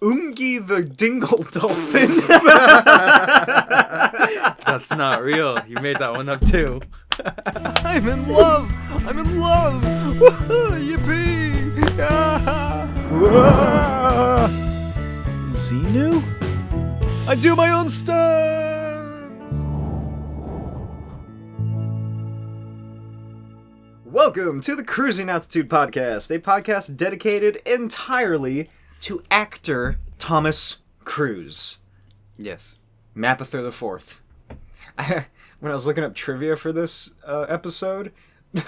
Ungi the Dingle Dolphin. That's not real. You made that one up too. I'm in love. I'm in love. Yippee. Xenu? I do my own stuff. Welcome to the Cruising Altitude Podcast, a podcast dedicated entirely to actor Thomas Cruise. Yes. Mapother the Fourth. When I was looking up trivia for this episode,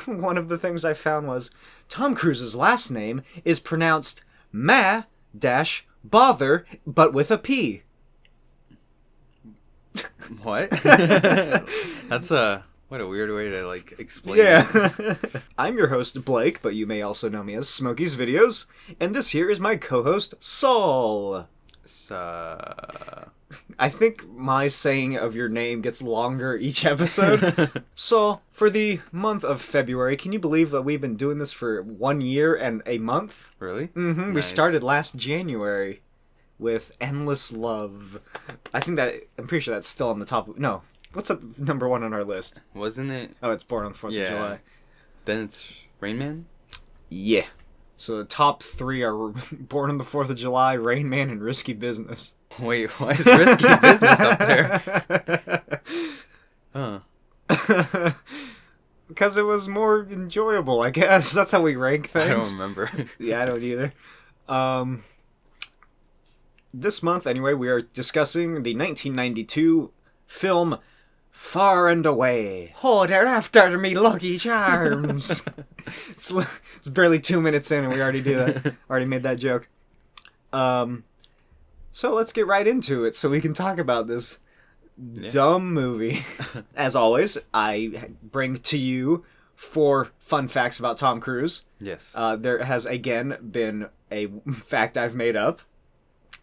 one of the things I found was Tom Cruise's last name is pronounced Ma-Bother, but with a P. What? That's what a weird way to explain. Yeah. I'm your host Blake, but you may also know me as Smokey's Videos, and this here is my co-host Saul. I think my saying of your name gets longer each episode. So, for the month of February, can you believe that we've been doing this for 1 year and a month? Really? Mm-hmm. Nice. We started last January with Endless Love. I'm pretty sure that's still on the top. No. What's up number one on our list? Wasn't it? Oh, it's Born on the 4th of July. Then it's Rain Man? Yeah. So the top three are Born on the 4th of July, Rain Man, and Risky Business. Wait, why is Risky Business up there? Huh. Because it was more enjoyable, I guess. That's how we rank things. I don't remember. Yeah, I don't either. This month, anyway, we are discussing the 1992 film Far and Away. Oh, they're after me Lucky Charms. It's barely 2 minutes in and we already do that. Already made that joke. So let's get right into it so we can talk about this dumb movie. As always, I bring to you 4 fun facts about Tom Cruise. Yes. There has again been a fact I've made up.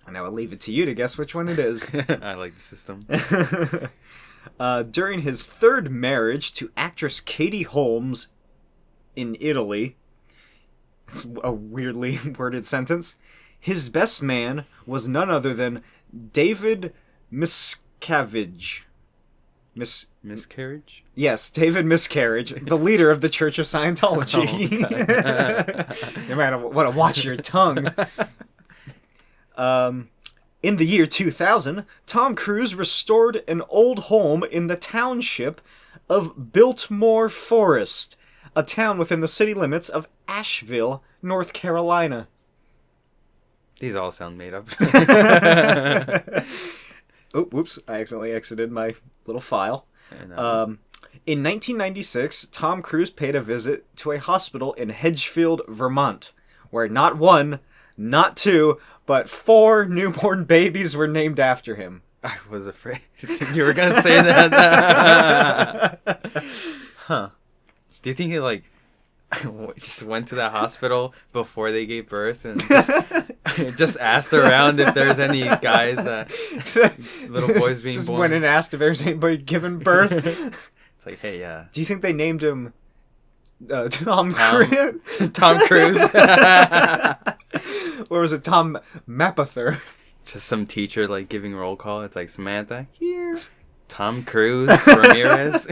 And I will leave it to you to guess which one it is. I like the system. During his 3rd marriage to actress Katie Holmes in Italy, it's a weirdly worded sentence, his best man was none other than David Miscavige. Miscarriage? Yes, David Miscarriage, the leader of the Church of Scientology. Oh, you might want to watch your tongue. In the year 2000, Tom Cruise restored an old home in the township of Biltmore Forest, a town within the city limits of Asheville, North Carolina. These all sound made up. Oh, whoops, I accidentally exited my little file. In 1996, Tom Cruise paid a visit to a hospital in Hedgefield, Vermont, where not 1, not 2, but 4 newborn babies were named after him. I was afraid you were going to say that. Huh. Do you think he, just went to that hospital before they gave birth and just asked around if there's any guys, little boys being just born? Went and asked if there's anybody giving birth. It's like, hey, do you think they named him Tom Cruise? Tom Cruise? Or was it Tom Mapother? Just some teacher giving roll call. It's like, Samantha, here. Tom Cruise, Ramirez.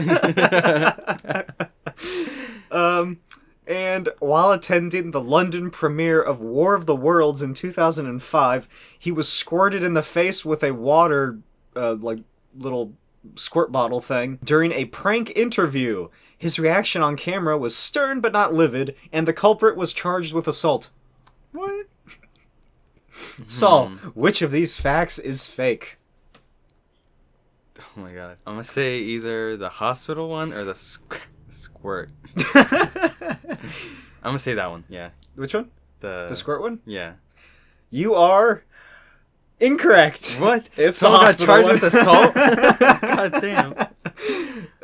And while attending the London premiere of War of the Worlds in 2005, he was squirted in the face with a water, little squirt bottle thing during a prank interview. His reaction on camera was stern but not livid, and the culprit was charged with assault. What? Saul, which of these facts is fake? Oh my god. I'm gonna say either the hospital one or the squirt. I'm gonna say that one, yeah. Which one? The squirt one? Yeah. You are incorrect. What? It's Someone the got hospital charged with assault? God damn.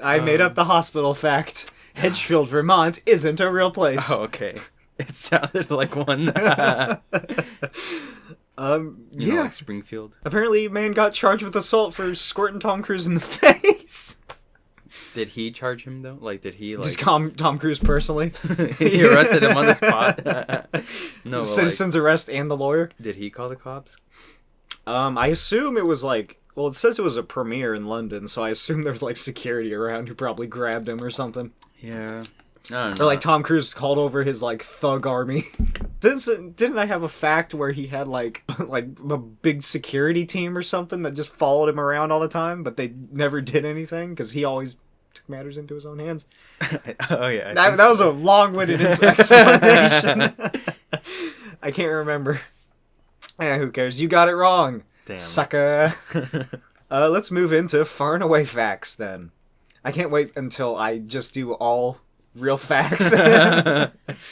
I made up the hospital fact. Hedgefield, Vermont isn't a real place. Oh, okay. It sounded like one. You know, like Springfield. Apparently, man got charged with assault for squirting Tom Cruise in the face. Did he charge him though? Like, did he like Just Tom Cruise personally? he arrested him on the spot? No, citizen's arrest and the lawyer. Did he call the cops? I assume it was like, well, it says it was a premiere in London, so I assume there's like security around who probably grabbed him or something. Yeah. I don't know. Or like Tom Cruise called over his like thug army. Didn't I have a fact where he had like a big security team or something that just followed him around all the time, but they never did anything because he always took matters into his own hands? Oh yeah. That was a long-winded explanation. I can't remember. Who cares? You got it wrong. Damn. Sucker. Let's move into far and away facts then. I can't wait until I just do all real facts.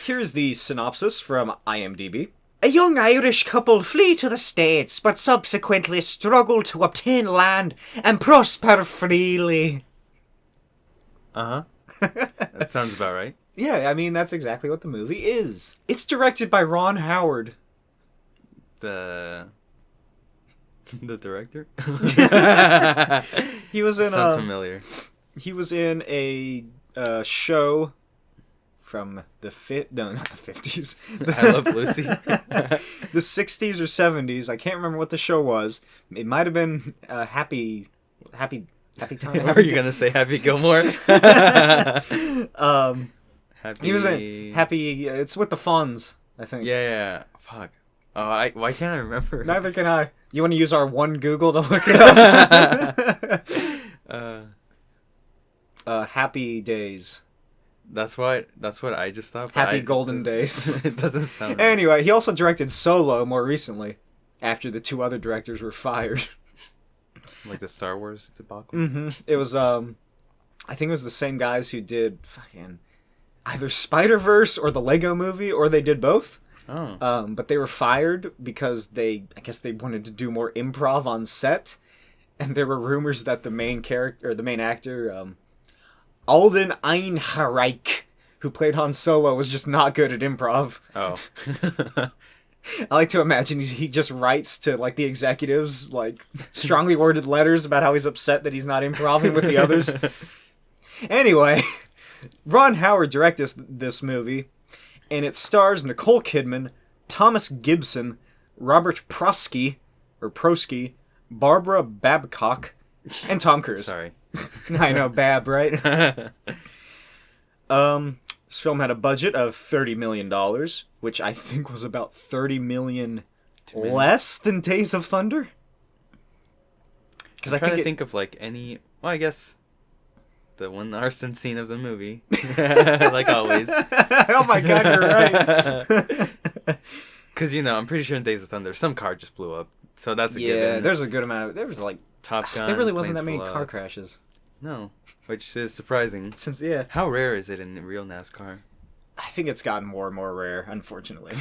Here's the synopsis from Imdb. A young Irish couple flee to the States, but subsequently struggle to obtain land and prosper freely. Uh-huh. That sounds about right. Yeah, I mean, that's exactly what the movie is. It's directed by Ron Howard. The director? He was in sounds familiar. He was in a show from the not the 50s. I Love Lucy. The 60s or 70s. I can't remember what the show was. It might have been Happy Time. How are you gonna say Happy Gilmore? He was in Happy. It's with the Fonz, I think. Yeah. Fuck. Oh, why can't I remember? Neither can I. You want to use our one Google to look it up? Happy Days. That's what I just thought. Happy Golden Days. It doesn't sound right. Anyway, he also directed Solo more recently, after the two other directors were fired. Like the Star Wars debacle? Mm-hmm. It was, I think it was the same guys who did fucking either Spider-Verse or the Lego Movie, or they did both. Oh. But they were fired because I guess they wanted to do more improv on set, and there were rumors that the main actor, Alden Ehrenreich, who played Han Solo, was just not good at improv. Oh. I like to imagine he just writes to like the executives like strongly worded letters about how he's upset that he's not improving with the others. Anyway, Ron Howard directed this movie, and it stars Nicole Kidman, Thomas Gibson, Robert Prosky, Barbara Babcock, and Tom Cruise. Sorry. I know, Bab, right? This film had a budget of $30 million, which I think was about $30 million less than Days of Thunder. Because I think of like any. Well, I guess the one arson scene of the movie, like always. Oh my god, you're right. Because I'm pretty sure in Days of Thunder, some car just blew up, so that's a given. Yeah, there's a good amount of. There was like Top Gun. There really wasn't that many planes car blow up. crashes. No, which is surprising. How rare is it in real NASCAR? I think it's gotten more and more rare, unfortunately.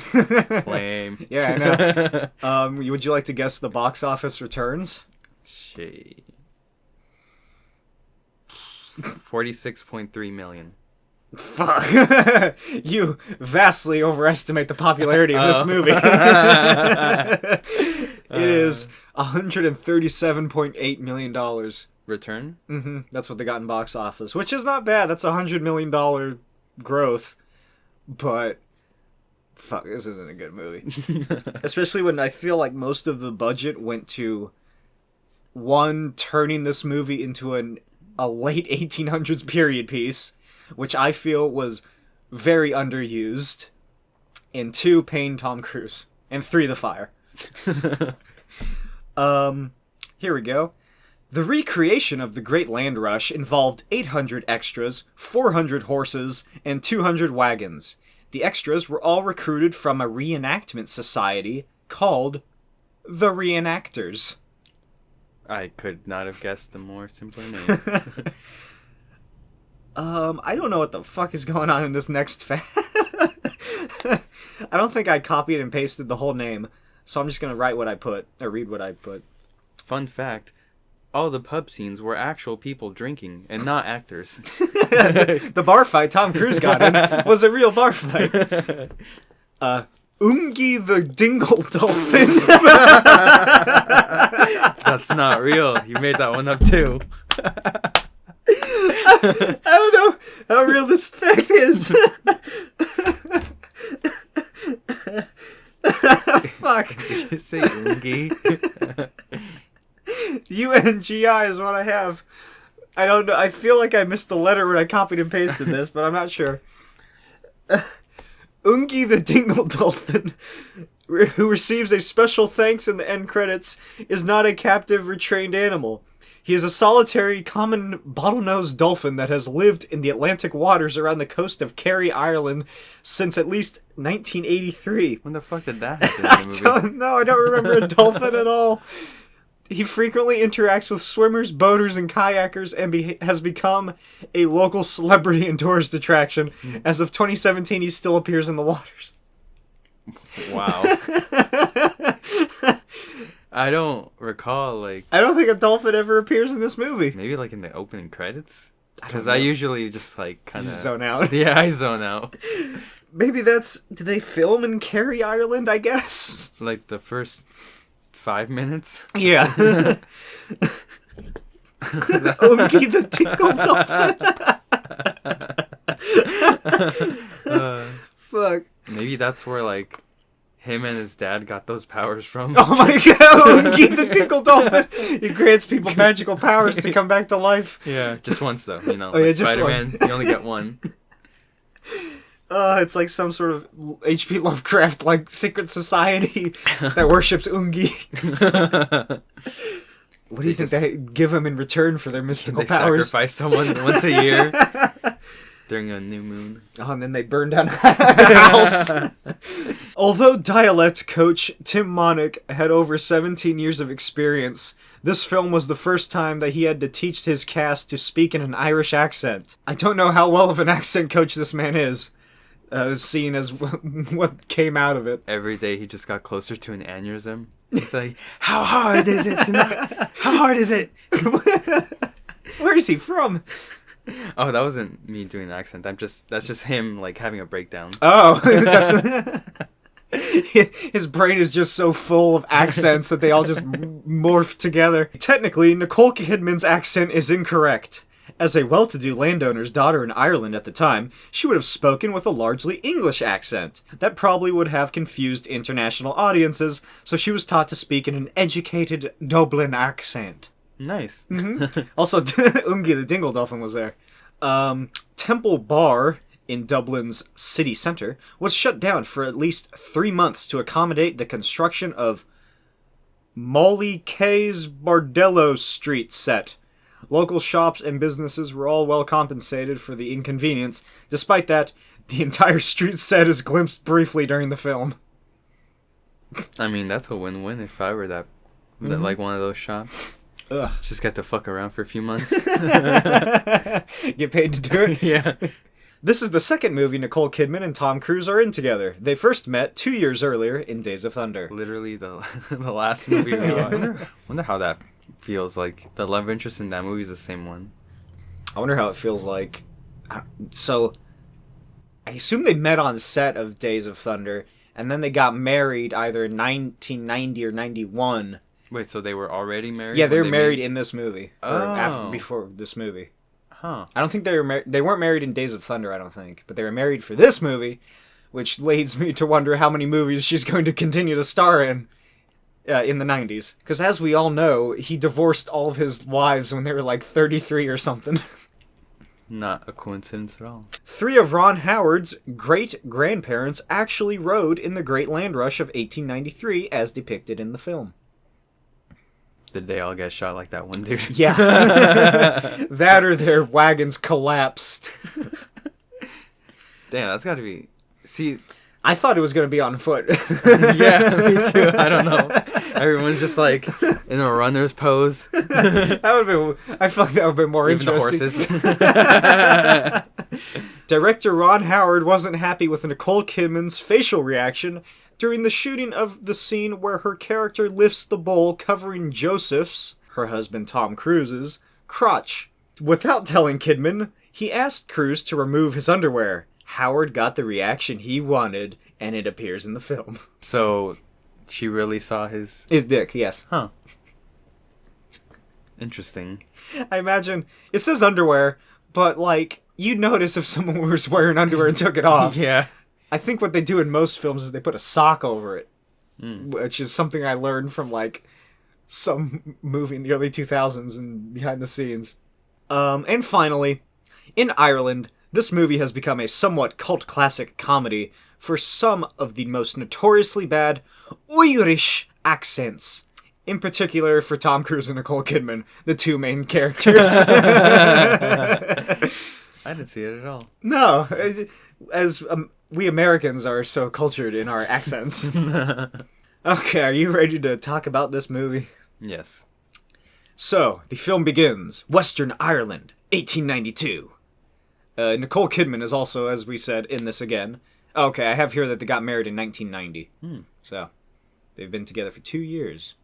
Lame. Yeah, I know. Would you like to guess the box office returns? Shit. 46.3 million. Fuck. You vastly overestimate the popularity of this movie. It is $137.8 million. Return? Mm-hmm. That's what they got in box office, which is not bad. That's $100 million growth. But fuck, this isn't a good movie. Especially when I feel like most of the budget went to turning this movie into a late 1800s period piece, which I feel was very underused, and 2, paying Tom Cruise, and 3, the fire. Here we go. The recreation of the Great Land Rush involved 800 extras, 400 horses, and 200 wagons. The extras were all recruited from a reenactment society called the Reenactors. I could not have guessed a more simpler name. I don't know what the fuck is going on in this next fact. I don't think I copied and pasted the whole name, so I'm just gonna read what I put. Fun fact. All the pub scenes were actual people drinking, and not actors. The bar fight Tom Cruise got in was a real bar fight. Ungi the Dingle Dolphin. That's not real. You made that one up too. I don't know how real this fact is. Fuck. Did you say Ungi? UNGI is what I have. I don't know. I feel like I missed the letter when I copied and pasted this, but I'm not sure. Ungi the dingle dolphin, who receives a special thanks in the end credits, is not a captive or trained animal. He is a solitary, common bottlenose dolphin that has lived in the Atlantic waters around the coast of Kerry, Ireland, since at least 1983. When the fuck did that happen in the movie? I don't know. I don't remember a dolphin at all. He frequently interacts with swimmers, boaters, and kayakers, and has become a local celebrity and tourist attraction. As of 2017, he still appears in the waters. Wow. I don't recall, like... I don't think a dolphin ever appears in this movie. Maybe, like, in the opening credits? Because I usually just, like, kind of... zone out. Yeah, I zone out. Maybe that's... Did they film in Kerry, Ireland, I guess? Like, the first 5 minutes? Yeah. Ungi the tingle dolphin. Fuck. Maybe that's where, like... him and his dad got those powers from. Oh my god, Ungi the Tinkle Dolphin! He grants people magical powers to come back to life. Yeah, just once though, you know. Oh, yeah, like just Spider-Man, one. you only get one. It's like some sort of H.P. Lovecraft, like, secret society that worships Ungi. What do you think they give him in return for their mystical powers? Sacrifice someone once a year. During a new moon. Oh, and then they burn down a house. Although dialect coach Tim Monick had over 17 years of experience, this film was the first time that he had to teach his cast to speak in an Irish accent. I don't know how well of an accent coach this man is, seeing as what came out of it. Every day he just got closer to an aneurysm. It's like, how hard is it tonight? How hard is it? Where is he from? Oh, that wasn't me doing the accent. That's just him, like, having a breakdown. Oh, his brain is just so full of accents that they all just morph together. Technically, Nicole Kidman's accent is incorrect. As a well-to-do landowner's daughter in Ireland at the time, she would have spoken with a largely English accent. That probably would have confused international audiences, so she was taught to speak in an educated Dublin accent. Nice. Mm-hmm. Also, Ungi the Dingle Dolphin was there. Temple Bar in Dublin's city centre was shut down for at least 3 months to accommodate the construction of Molly Kay's Bordello Street set. Local shops and businesses were all well compensated for the inconvenience. Despite that, the entire street set is glimpsed briefly during the film. I mean, that's a win-win if I were that like one of those shops. Ugh. Just got to fuck around for a few months. Get paid to do it? Yeah. This is the second movie Nicole Kidman and Tom Cruise are in together. They first met 2 years earlier in Days of Thunder. Literally the last movie we wonder how that feels. Like, the love interest in that movie is the same one. I wonder how it feels like. So, I assume they met on set of Days of Thunder, and then they got married either in 1990 or 91. Wait, so they were already married? Yeah, they were married in this movie. Oh. Or before this movie. Huh. I don't think they were they weren't married in Days of Thunder, I don't think. But they were married for this movie, which leads me to wonder how many movies she's going to continue to star in the 90s. Because as we all know, he divorced all of his wives when they were like 33 or something. Not a coincidence at all. 3 of Ron Howard's great-grandparents actually rode in the Great Land Rush of 1893 as depicted in the film. Did they all get shot like that one dude? Yeah. That or their wagons collapsed. Damn, that's gotta be... See... I thought it was going to be on foot. Yeah, me too. I don't know. Everyone's just like in a runner's pose. That would have been... I feel like that would have been more Even interesting. The horses. Director Ron Howard wasn't happy with Nicole Kidman's facial reaction during the shooting of the scene where her character lifts the bowl covering Joseph's, her husband Tom Cruise's, crotch. Without telling Kidman, he asked Cruise to remove his underwear. Howard got the reaction he wanted, and it appears in the film. So, she really saw his... His dick, yes. Huh. Interesting. I imagine... It says underwear, but, like, you'd notice if someone was wearing underwear and took it off. Yeah. I think what they do in most films is they put a sock over it, Mm. which is something I learned from, like, some movie in the early 2000s and behind the scenes. And finally, in Ireland, this movie has become a somewhat cult classic comedy for some of the most notoriously bad Irish accents. In particular for Tom Cruise and Nicole Kidman, the two main characters. I didn't see it at all. No, as we Americans are so cultured in our accents. Okay, are you ready to talk about this movie? Yes. So, the film begins. Western Ireland, 1892. Nicole Kidman is also, as we said, in this again. Okay, I have here that they got married in 1990. So, they've been together for 2 years.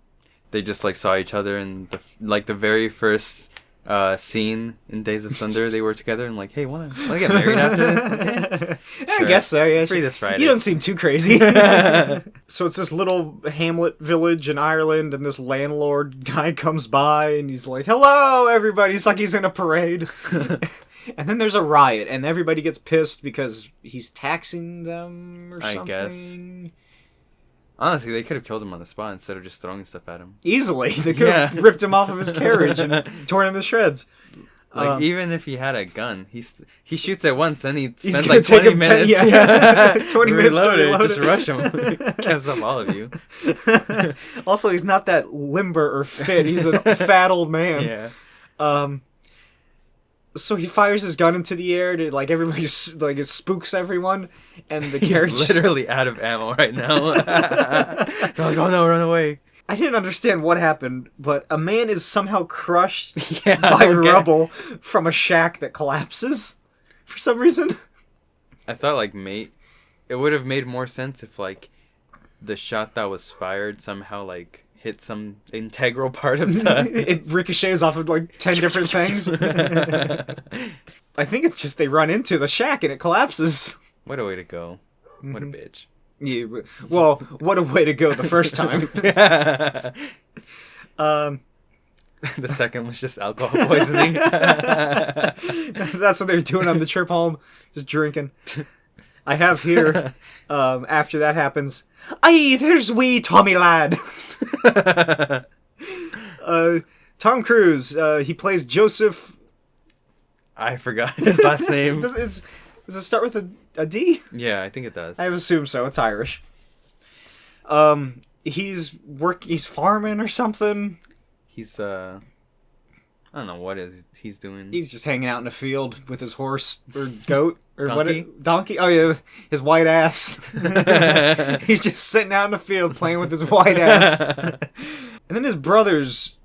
They just like saw each other in the very first scene in Days of Thunder. They were together and like, hey, wanna get married after this? Okay. I guess so. Yeah, free this Friday. You don't seem too crazy. So it's this little hamlet village in Ireland, and this landlord guy comes by, and he's like, "Hello, everybody!" It's like he's in a parade. And then there's a riot, and everybody gets pissed because he's taxing them or something. I guess. Honestly, they could have killed him on the spot instead of just throwing stuff at him. Easily. They could have ripped him off of his carriage and torn him to shreds. Like, even if he had a gun, he shoots it once and he spends like 20 minutes. 20 minutes to reload it. Just rush him. Kills up all of you. Also, he's not that limber or fit. He's a fat old man. Yeah. So he fires his gun into the air to, like, everybody, like, it spooks everyone, and the carriage... He's literally out of ammo right now. They're like, oh no, run away. I didn't understand what happened, but a man is somehow crushed by rubble from a shack that collapses, for some reason. I thought, like, it would have made more sense if, like, the shot that was fired somehow, like... hit some integral part of the... It ricochets off of, like, 10 different things. I think it's just they run into the shack and it collapses. What a way to go. What a bitch. Yeah, well, what a way to go the first time. The second was just alcohol poisoning. That's what they were doing on the trip home. Just drinking. I have here, after that happens, "Aye, there's wee Tommy lad." Tom Cruise, he plays Joseph... I forgot his last name. Does it start with a D? Yeah, I think it does. I assume so. It's Irish. He's farming or something. He's, I don't know what he's doing. He's just hanging out in a field with his horse or goat or donkey. Donkey? Oh yeah, his white ass. He's just sitting out in the field playing with his white ass. And then his brothers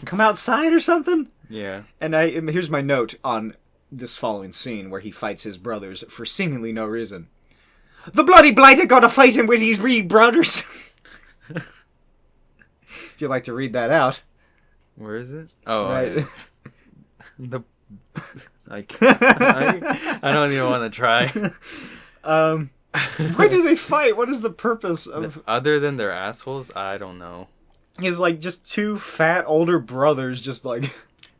come outside or something. Yeah. And here's my note on this following scene where he fights his brothers for seemingly no reason. "The bloody blighter got to fight him with his wee brothers." If you'd like to read that out. Where is it? Oh, right. I don't even want to try. Why do they fight? What is the purpose of... Other than their assholes, I don't know. He's like just two fat older brothers just like...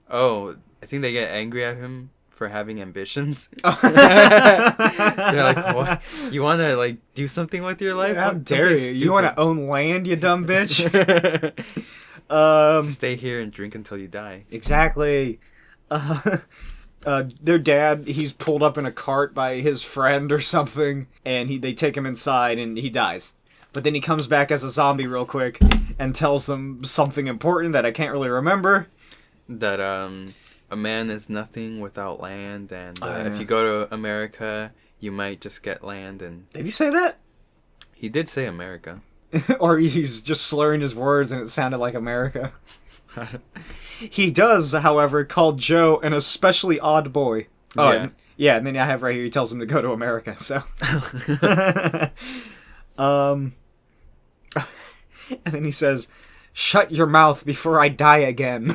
Oh, I think they get angry at him for having ambitions. They're like, what? You want to like do something with your life? How dare you? You want to own land, you dumb bitch? Just stay here and drink until you die. Exactly. Their dad, he's pulled up in a cart by his friend or something, and they take him inside and he dies. But then he comes back as a zombie real quick and tells them something important that I can't really remember. That a man is nothing without land, and if you go to America, you might just get land. And did he say that? He did say America. Or he's just slurring his words and it sounded like America. He does, however, call Joe an especially odd boy. Oh, yeah. Yeah, and then I have right here, he tells him to go to America, so. And then he says, "Shut your mouth before I die again."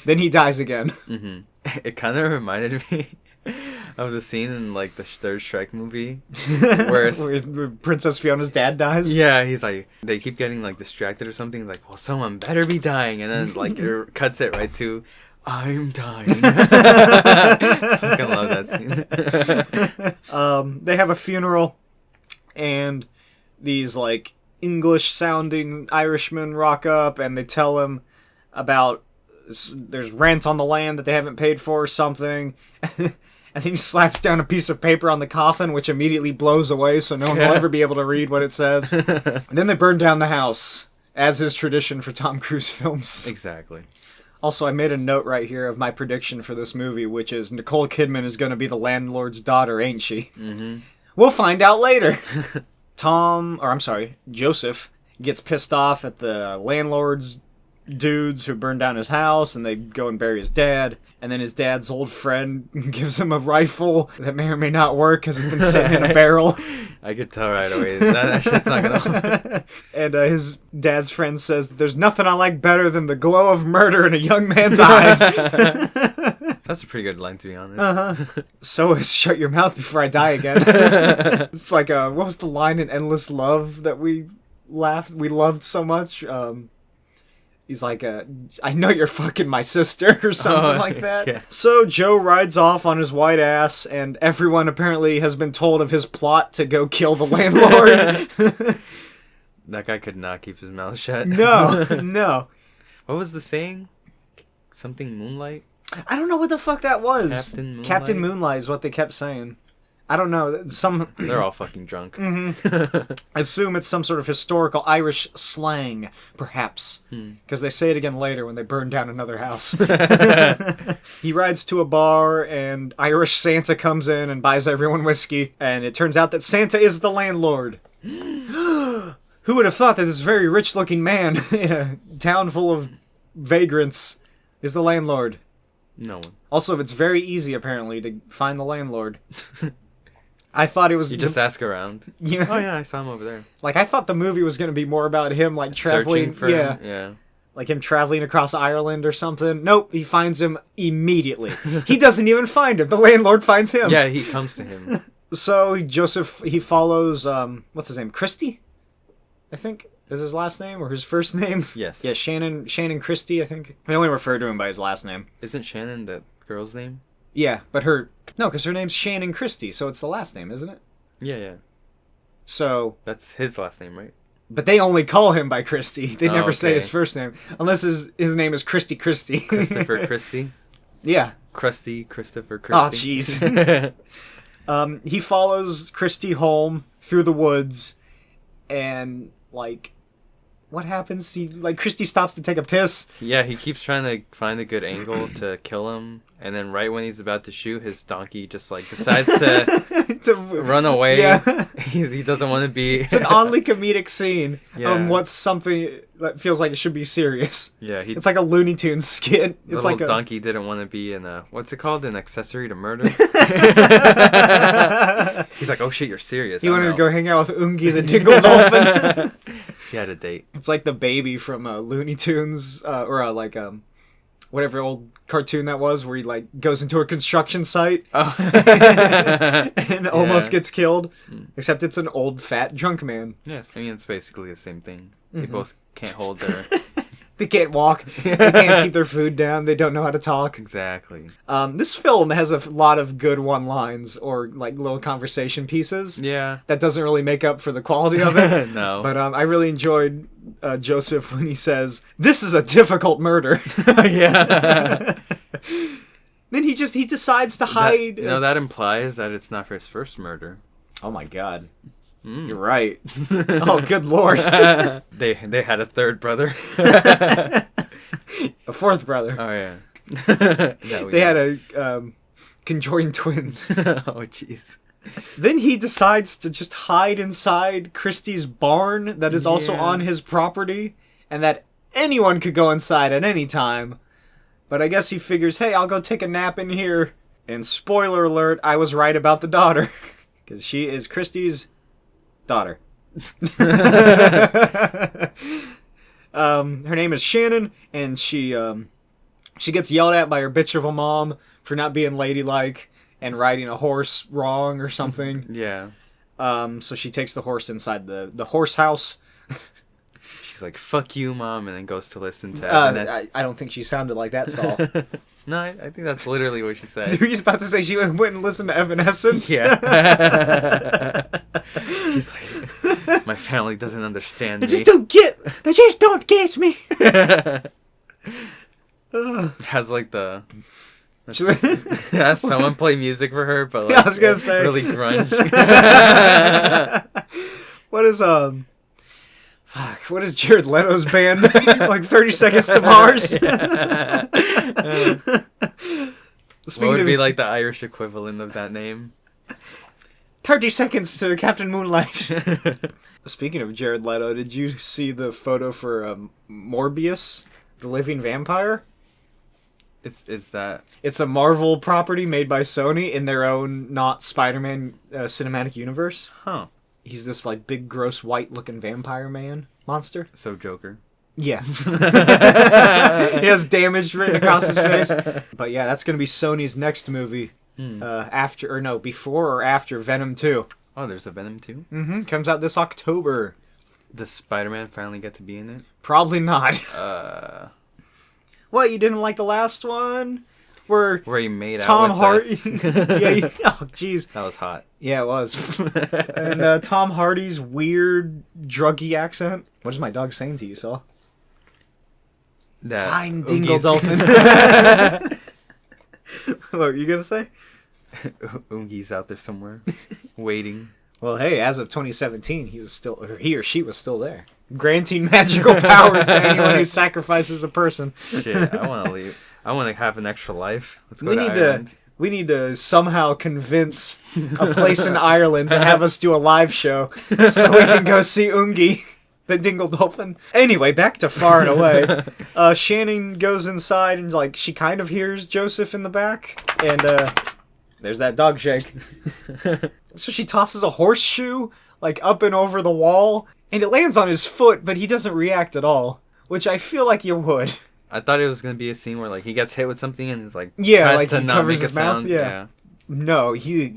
Then he dies again. Mm-hmm. It kind of reminded me of the scene in like the third Shrek movie where Princess Fiona's dad dies. Yeah, he's like, they keep getting like distracted or something. Like, well, someone better be dying, and then like it cuts it right to I'm dying. Fucking love that scene. They have a funeral, and these, like, English-sounding Irishmen rock up, and they tell him about there's rent on the land that they haven't paid for or something. And then he slaps down a piece of paper on the coffin, which immediately blows away, so no one will ever be able to read what it says. And then they burn down the house, as is tradition for Tom Cruise films. Exactly. Also, I made a note right here of my prediction for this movie, which is Nicole Kidman is going to be the landlord's daughter, ain't she? Mm-hmm. We'll find out later. Joseph gets pissed off at the landlord's dudes who burned down his house, and they go and bury his dad. And then his dad's old friend gives him a rifle that may or may not work because it's been sitting in a barrel. I could tell right away that shit's not gonna. And his dad's friend says that there's nothing I like better than the glow of murder in a young man's eyes. That's a pretty good line, to be honest. Uh-huh. So is shut your mouth before I die again. It's like, what was the line in Endless Love that we loved so much? He's like, I know you're fucking my sister, or something like that. Yeah. So Joe rides off on his white ass, and everyone apparently has been told of his plot to go kill the landlord. That guy could not keep his mouth shut. No. What was the saying? Something Moonlight? I don't know what the fuck that was. Captain Moonlight is what they kept saying. I don't know. They're all fucking drunk. Mm-hmm. I assume it's some sort of historical Irish slang, perhaps. Because they say it again later when they burn down another house. He rides to a bar, and Irish Santa comes in and buys everyone whiskey. And it turns out that Santa is the landlord. Who would have thought that this very rich-looking man in a town full of vagrants is the landlord? No one. Also, it's very easy, apparently, to find the landlord. I thought it was... You just ask around. Yeah. Oh, yeah, I saw him over there. Like, I thought the movie was going to be more about him, like, traveling... Searching for him? Yeah. Like him traveling across Ireland or something. Nope, he finds him immediately. He doesn't even find him. The landlord finds him. Yeah, he comes to him. So, Joseph, he follows, what's his name? Christie? I think is his last name, or his first name? Yes. Yeah, Shannon Christie, I think. They only refer to him by his last name. Isn't Shannon the girl's name? Yeah, but no, because her name's Shannon Christie, so it's the last name, isn't it? Yeah. So... That's his last name, right? But they only call him by Christie. They never say his first name. Unless his name is Christie. Christopher Christie? Yeah. Christopher Christie. Oh, jeez. He follows Christie home through the woods, and, like... What happens? Christie stops to take a piss. Yeah, he keeps trying to find a good angle to kill him, and then right when he's about to shoot, his donkey just decides to run away. Yeah. He doesn't want to be. It's an oddly comedic scene. Yeah. What's something that feels like it should be serious. Yeah, it's like a Looney Tunes skit. It's like donkey didn't want to be in what's it called? An accessory to murder. He's like, oh shit, you're serious. He wanted to go hang out with Ungi the Dingle Dolphin. He had a date. It's like the baby from Looney Tunes, whatever old cartoon that was, where he goes into a construction site and almost gets killed. Except it's an old fat drunk man. Yes, I mean it's basically the same thing. They both can't hold their. They can't walk. They can't keep their food down. They don't know how to talk. Exactly. This film has a lot of good one-lines or little conversation pieces. Yeah. That doesn't really make up for the quality of it. No. But I really enjoyed Joseph when he says, "This is a difficult murder." Yeah. Then he decides to hide. That implies that it's not for his first murder. Oh my god. You're right. Oh, good lord. They had a third brother. A fourth brother. Oh, yeah. They had a conjoined twins. Oh, jeez. Then he decides to just hide inside Christie's barn that is also on his property, and that anyone could go inside at any time. But I guess he figures, hey, I'll go take a nap in here. And spoiler alert, I was right about the daughter. Because she is Christie's daughter. Her name is Shannon, and she gets yelled at by her bitch of a mom for not being ladylike and riding a horse wrong or something. Yeah. So she takes the horse inside the horse house. she's like, "Fuck you, mom," and then goes to listen to Evanescence. I don't think she sounded like that, Saul. No, I think that's literally what she said. You were just about to say she went and listened to Evanescence? Yeah. She's like, my family doesn't understand me. They just don't get me. Has like the... Has someone play music for her, but like, yeah, I was gonna say really grunge. What is Jared Leto's band? Like 30 Seconds to Mars? What would be like the Irish equivalent of that name? 30 Seconds to Captain Moonlight. Speaking of Jared Leto, did you see the photo for Morbius, the living vampire? Is that... It's a Marvel property made by Sony in their own, not Spider-Man cinematic universe. Huh. He's this like big, gross, white-looking vampire man monster. So Joker. Yeah. He has damage written across his face. But yeah, that's going to be Sony's next movie. Before or after Venom 2. Oh, there's a Venom 2? Mm-hmm. Comes out this October. Does Spider-Man finally get to be in it? Probably not. What, you didn't like the last one? Where he made Tom out Hardy... with oh, jeez. That was hot. Yeah, it was. And Tom Hardy's weird, druggy accent. What is my dog saying to you, Saul? Fine, Dingle Dolphin. What were you going to say? Ungi's out there somewhere, waiting. Well, hey, as of 2017, he or she was still there. Granting magical powers to anyone who sacrifices a person. Shit, I want to leave. I want to have an extra life. Let's go to Ireland. We need to somehow convince a place in Ireland to have us do a live show so we can go see Ungi, the Dingle Dolphin. Anyway, back to Far and Away. Shannon goes inside and like she kind of hears Joseph in the back, and there's that dog shake. So she tosses a horseshoe like up and over the wall, and it lands on his foot, but he doesn't react at all, which I feel like you would. I thought it was gonna be a scene where like he gets hit with something and is like tries like to he not covers make his a sound. mouth. Yeah. No, he.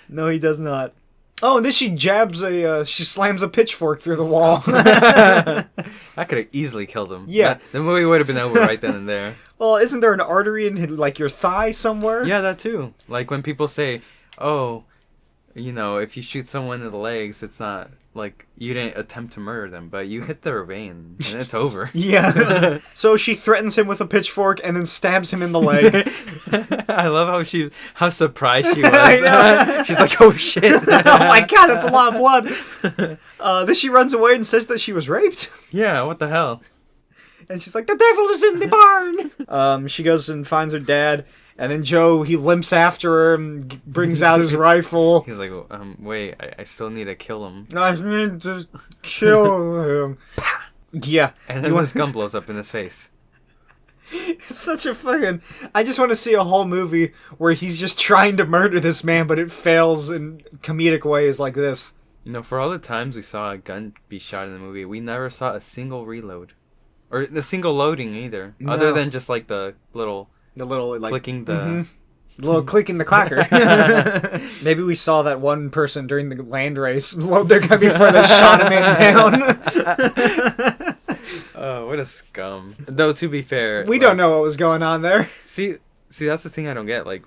No, he does not. Oh, and then she she slams a pitchfork through the wall. That could have easily killed him. Yeah. The movie would have been over right then and there. Well, isn't there an artery in like your thigh somewhere? Yeah, that too. Like when people say, "Oh, if you shoot someone in the legs, it's not like you didn't attempt to murder them, but you hit their vein and it's over." Yeah. So she threatens him with a pitchfork and then stabs him in the leg. I love how surprised she was. She's like, "Oh shit!" Oh my god, that's a lot of blood. Then she runs away and says that she was raped. Yeah, what the hell? And she's like, "The devil is in the barn." She goes and finds her dad. And then Joe, he limps after her and brings out his rifle. He's like, wait, I still need to kill him. I meant to kill him. Yeah. And then his gun blows up in his face. It's such a fucking... I just want to see a whole movie where he's just trying to murder this man, but it fails in comedic ways like this. For all the times we saw a gun be shot in the movie, we never saw a single reload. Or a single loading either. No. Other than just like the little like clicking the... Mm-hmm. Little clicking the clacker. Maybe we saw that one person during the land race load their gun before they shot a man down. Oh, what a scum. Though, to be fair... We don't know what was going on there. See, that's the thing I don't get. Like,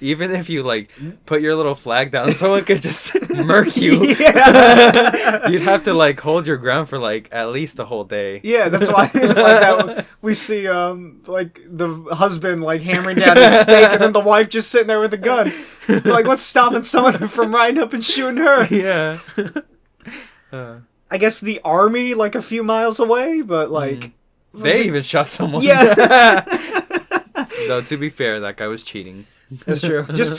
even if you, like, put your little flag down, someone could just murk you. Yeah. You'd have to, like, hold your ground for, like, at least a whole day. Yeah, that's why we see, like, the husband, like, hammering down his steak, and then the wife just sitting there with a gun. Like, what's stopping someone from riding up and shooting her? Yeah. I guess the army, like, a few miles away, but, like... They even shot someone. Yeah. Though, to be fair, that guy was cheating. That's true. Just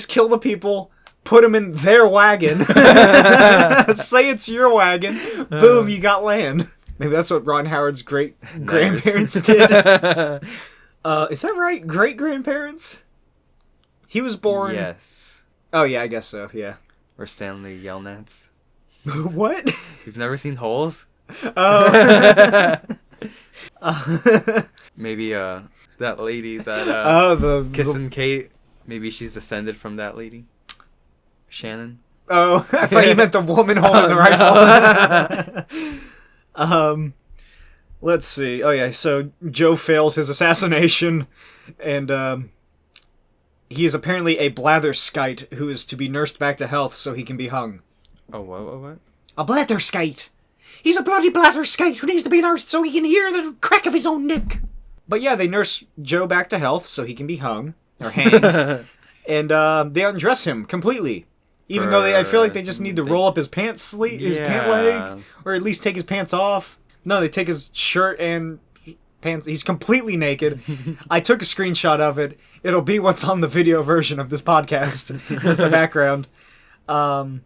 kill the people, put them in their wagon, say it's your wagon, boom, you got land. Maybe that's what Ron Howard's great-grandparents did. Is that right? Great-grandparents? He was born... Yes. Oh, yeah, I guess so, yeah. Or Stanley Yelnats. What? You've never seen Holes? Oh. Maybe, that lady that, the kissing Kate, maybe she's descended from that lady. Shannon. Oh, I thought you meant the woman holding the rifle. Let's see. Oh, yeah, so Joe fails his assassination, and he is apparently a blatherskite who is to be nursed back to health so he can be hung. Oh, what? A blatherskite. He's a bloody blatherskite who needs to be nursed so he can hear the crack of his own neck. But yeah, they nurse Joe back to health so he can be hung, or hanged, and they undress him completely. Even though I feel like they just need to roll up his pant leg, or at least take his pants off. No, they take his shirt and pants. He's completely naked. I took a screenshot of it. It'll be what's on the video version of this podcast as the background. You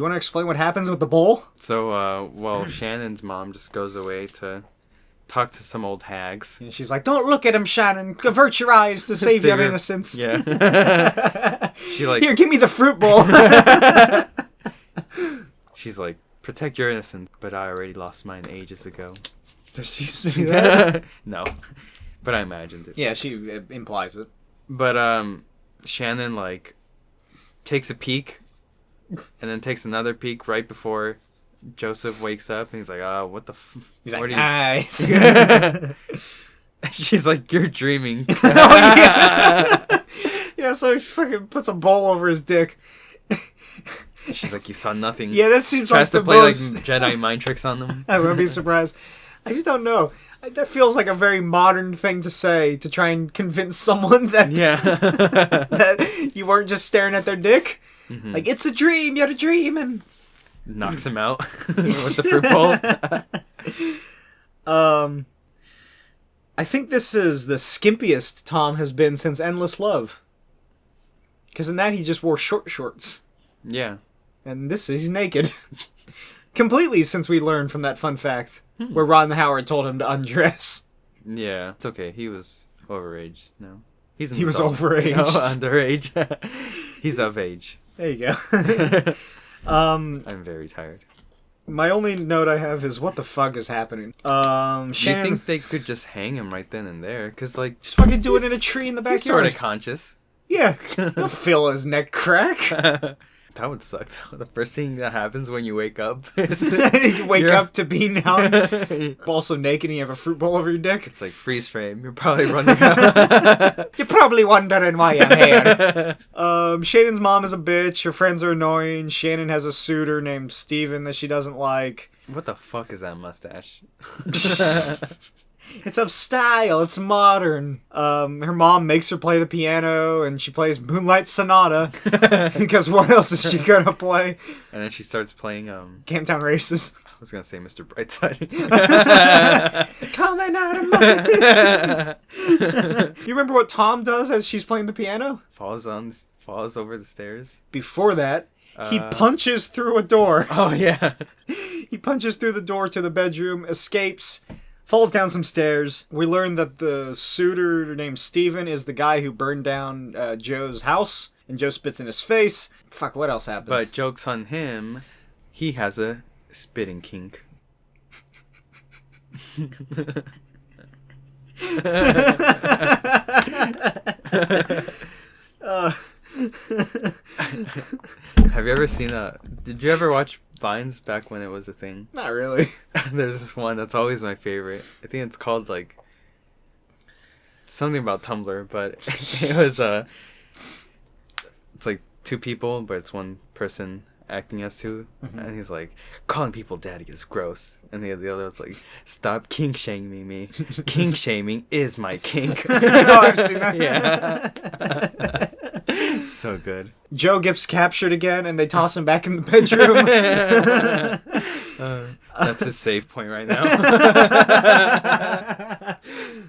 want to explain what happens with the bowl? So, Shannon's mom just goes away to talk to some old hags. And she's like, "Don't look at him, Shannon. Avert your eyes to save your innocence." Yeah. Here, give me the fruit bowl. She's like, "Protect your innocence," but I already lost mine ages ago. Does she say that? No, but I imagined it. Yeah, she implies it. But Shannon like takes a peek, and then takes another peek right before Joseph wakes up, and he's like, "Oh, what the?" He's like, "Nice." She's like, "You're dreaming." Oh, yeah. Yeah, so he fucking puts a bowl over his dick. She's like, "You saw nothing." Yeah, that seems Tries like to play most... like Jedi mind tricks on them. I wouldn't be surprised. I just don't know. That feels like a very modern thing to say to try and convince someone that that you weren't just staring at their dick. Mm-hmm. Like, it's a dream. You had a dream, and knocks him out with the fruit bowl. I think this is the skimpiest Tom has been since Endless Love. Because in that he just wore short shorts. Yeah. And this he's naked. Completely, since we learned from that fun fact where Ron Howard told him to undress. Yeah, it's okay. He was overage. No, he was overage. No, underage. He's of age. There you go. I'm very tired. My only note I have is, what the fuck is happening? Shannon, do you think they could just hang him right then and there? Because, like, just fucking do it in a tree in the backyard. He's sort of conscious. Yeah, he'll feel his neck crack. That would suck, though. The first thing that happens when you wake up is... you wake up to be now also naked and you have a fruit bowl over your dick. It's like freeze frame. You're probably running out. You're probably wondering why I'm here. Shannon's mom is a bitch. Her friends are annoying. Shannon has a suitor named Steven that she doesn't like. What the fuck is that mustache? It's of style. It's modern. Her mom makes her play the piano, and she plays Moonlight Sonata. Because what else is she gonna play? And then she starts playing, Camptown Races. I was gonna say Mr. Brightside. Coming out of my... You remember what Tom does as she's playing the piano? Falls over the stairs. Before that, he punches through a door. Oh, yeah. He punches through the door to the bedroom, escapes... falls down some stairs. We learn that the suitor named Steven is the guy who burned down Joe's house, and Joe spits in his face. Fuck, what else happens? But joke's on him. He has a spitting kink. Have you ever seen did you ever watch Vines back when it was a thing? Not really. There's this one that's always my favorite. I think it's called like something about Tumblr, but it was it's like two people, but it's one person acting as two, and he's like, calling people daddy is gross, and the other was like, stop kink shaming me. Kink shaming is my kink. Oh, I've seen that. Yeah. So good. Joe gets captured again, and they toss him back in the bedroom. That's his save point right now.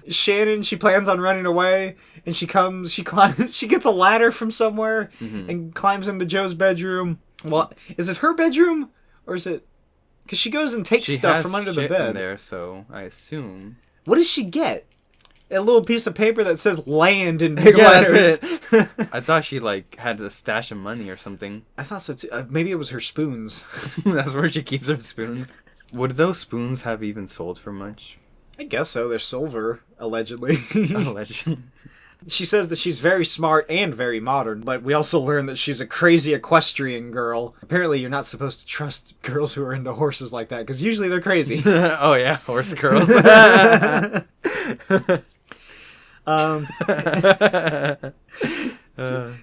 Shannon, she plans on running away, and she gets a ladder from somewhere, and climbs into Joe's bedroom. Well, is it her bedroom, or is it... Because she goes and takes stuff from under the bed. In there, so I assume... What does she get? A little piece of paper that says land in big letters. That's it. I thought she like had a stash of money or something. I thought so too. Maybe it was her spoons. That's where she keeps her spoons. Would those spoons have even sold for much? I guess so. They're silver, allegedly. Allegedly. She says that she's very smart and very modern, but we also learn that she's a crazy equestrian girl. Apparently, you're not supposed to trust girls who are into horses like that, because usually they're crazy. Oh yeah, horse girls.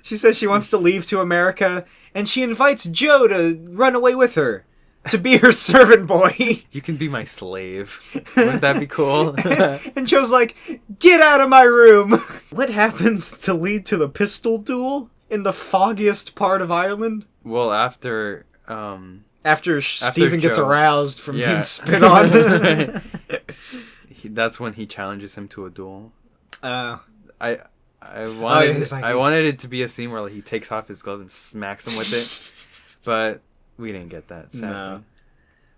She says she wants to leave to America, and she invites Joe to run away with her. To be her servant boy. You can be my slave. Wouldn't that be cool? And Joe's like, get out of my room. What happens to lead to the pistol duel in the foggiest part of Ireland? Well, after Stephen gets Joe. aroused from being spit on. That's when he challenges him to a duel. Uh, I wanted like, I wanted it to be a scene where he takes off his glove and smacks him with it, but we didn't get that. Sadly. No.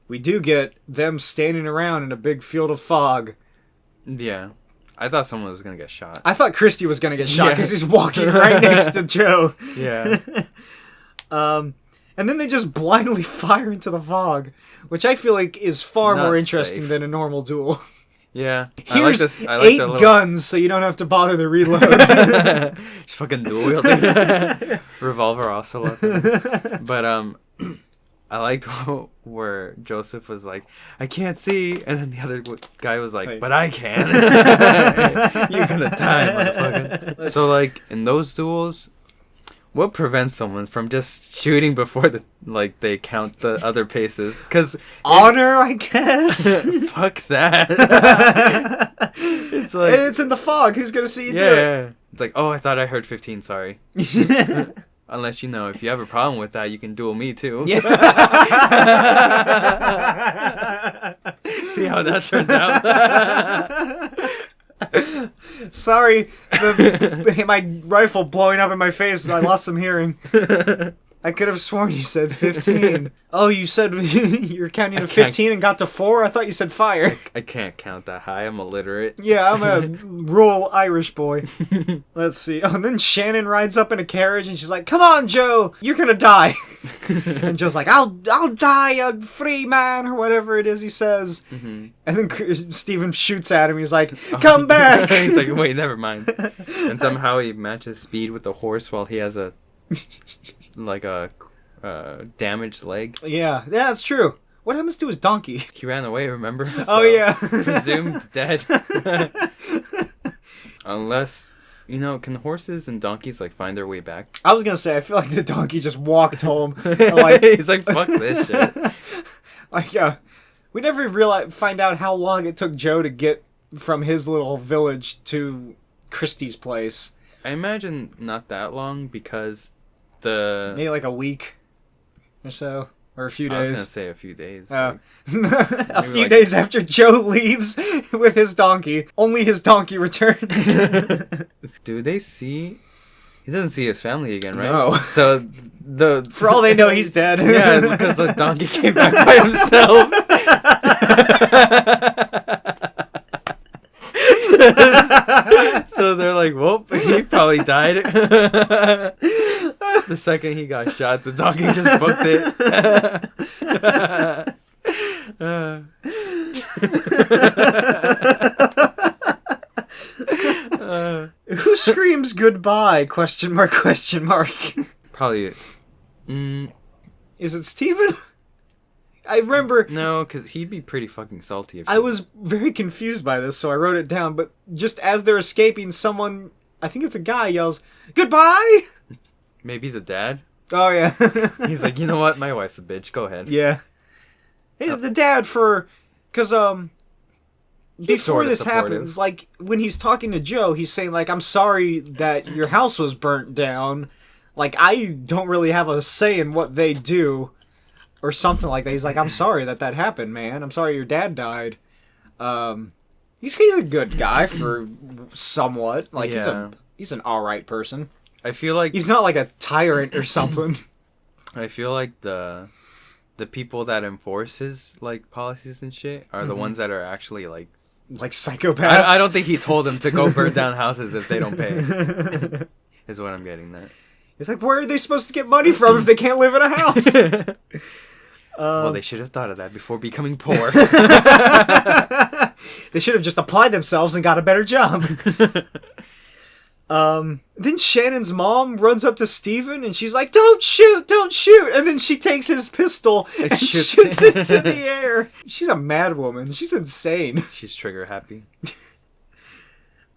We do get them standing around in a big field of fog. Yeah. I thought someone was going to get shot. I thought Christy was going to get shot because he's walking right next to Joe. Yeah. And then they just blindly fire into the fog, which I feel like is far Not more interesting safe. than a normal duel. Yeah. Here's I like 8 that little... guns, so you don't have to bother to reload. Just fucking dual wielding. Revolver also. But, I liked where Joseph was like, I can't see. And then the other guy was like, but I can. You're gonna die, motherfucker. So, like, in those duels, what prevents someone from just shooting before they count the other paces? Because honor, I guess. Fuck that. It's like, and it's in the fog. Who's gonna see you do it? Yeah. It's like, oh, I thought I heard 15. Sorry. Unless, if you have a problem with that, you can duel me, too. Yeah. See how that turned out? Sorry, my rifle blowing up in my face, I lost some hearing. I could have sworn you said 15. Oh, you said you were counting to 15 and got to 4? I thought you said fire. I can't count that high. I'm illiterate. Yeah, I'm a rural Irish boy. Let's see. Oh, and then Shannon rides up in a carriage and she's like, come on, Joe, you're gonna die. And Joe's like, I'll die a free man, or whatever it is he says. Mm-hmm. And then Stephen shoots at him. He's like, come back. He's like, wait, never mind. And somehow he matches speed with the horse while he has a damaged leg. Yeah, that's true. What happens to his donkey? He ran away, remember? So, oh, yeah. Presumed dead. Unless, can horses and donkeys, find their way back? I was going to say, I feel like the donkey just walked home. He's like, fuck this shit. We never find out how long it took Joe to get from his little village to Christie's place. I imagine not that long because maybe a week or so, or a few days. I was gonna say a few days. A few days after Joe leaves with his donkey, only his donkey returns. Do they see? He doesn't see his family again, right? No. So for all they know, he's dead. Yeah, because the donkey came back by himself. So they're like, well, he probably died. The second he got shot, the donkey just booked it. Who screams goodbye? Question mark, question mark. Probably. Is it Steven? I remember... No, because he'd be pretty fucking salty. I was very confused by this, so I wrote it down. But just as they're escaping, someone... I think it's a guy yells, goodbye! Maybe the dad? Oh, yeah. He's like, you know what? My wife's a bitch. Go ahead. Yeah. Hey, the dad because, before this happens, when he's talking to Joe, he's saying, I'm sorry that your house was burnt down. I don't really have a say in what they do. Or something like that. He's like, I'm sorry that happened, man. I'm sorry your dad died. He's a good guy for somewhat. He's an alright person. I feel like... He's not a tyrant or something. I feel like the people that enforce his, policies and shit are the ones that are actually, like psychopaths? I don't think he told them to go burn down houses if they don't pay. Is what I'm getting at. It's like, where are they supposed to get money from if they can't live in a house? Well, they should have thought of that before becoming poor. They should have just applied themselves and got a better job. Then Shannon's mom runs up to Steven and she's like, don't shoot! And then she takes his pistol and shoots it into the air. She's a mad woman. She's insane. She's trigger happy.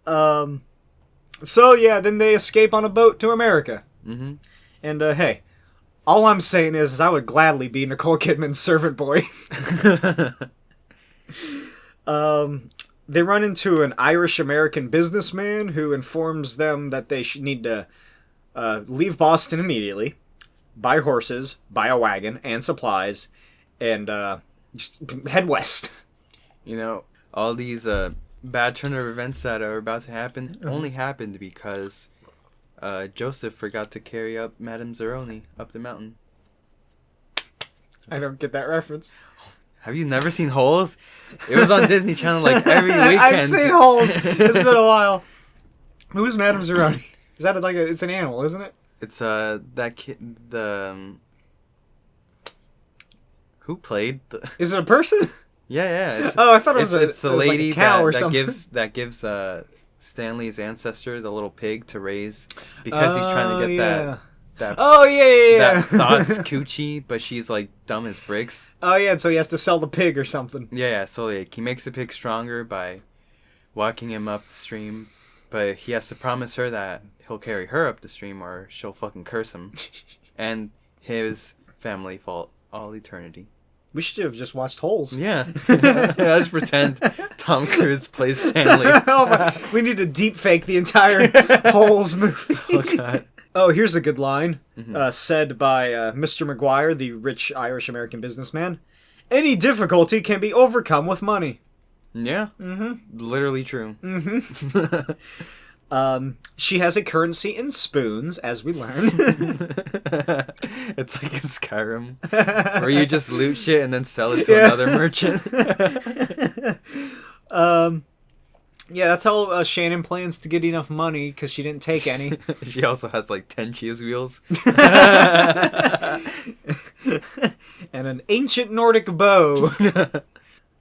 So yeah, then they escape on a boat to America. Mm-hmm. And hey, all I'm saying is I would gladly be Nicole Kidman's servant boy. They run into an Irish-American businessman who informs them that they should need to leave Boston immediately, buy horses, buy a wagon, and supplies, and just head west. You know, all these bad turn of events that are about to happen only happened because Joseph forgot to carry up Madame Zeroni up the mountain. I don't get that reference. Have you never seen Holes? It was on Disney Channel like every weekend. I've seen Holes. It's been a while. Who is Madame Zeroni? Is that like it's an animal, isn't it? It's that kid who played Is it a person? Yeah. I thought it was it's the lady like a cow or that something. gives Stanley's ancestor the little pig to raise because he's trying to get that that thought's coochie, but she's like dumb as bricks. Oh yeah, so he has to sell the pig or something. Yeah. So like, he makes the pig stronger by walking him up the stream, but he has to promise her that he'll carry her up the stream or she'll fucking curse him and his family for all eternity. We should have just watched Holes. Yeah. Let's pretend Tom Cruise plays Stanley. We need to deep fake the entire Holes movie. Oh, God. Oh, here's a good line, said by Mr. McGuire, the rich Irish-American businessman. Any difficulty can be overcome with money. Yeah. Mm-hmm. Literally true. Mm-hmm. She has a currency in spoons, as we learn. It's like in Skyrim, where you just loot shit and then sell it to another merchant. Yeah, that's how Shannon plans to get enough money, because she didn't take any. She also has like 10 cheese wheels. And an ancient Nordic bow.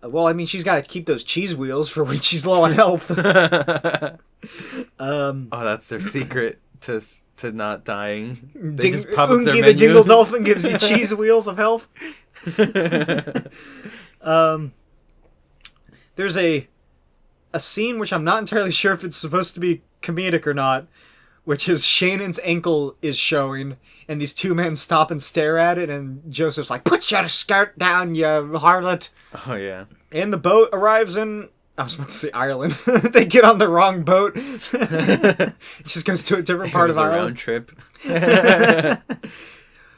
Well, I mean, she's got to keep those cheese wheels for when she's low on health. Oh, that's their secret to not dying. They just pop up Ungi their the menu. Dingle Dolphin gives you cheese wheels of health. There's a scene which I'm not entirely sure if it's supposed to be comedic or not, which is Shannon's ankle is showing, and these two men stop and stare at it, and Joseph's like, "Put your skirt down, you harlot." Oh, yeah. And the boat arrives in, I was about to say Ireland. They get on the wrong boat. It just goes to a different part of a Ireland. round trip.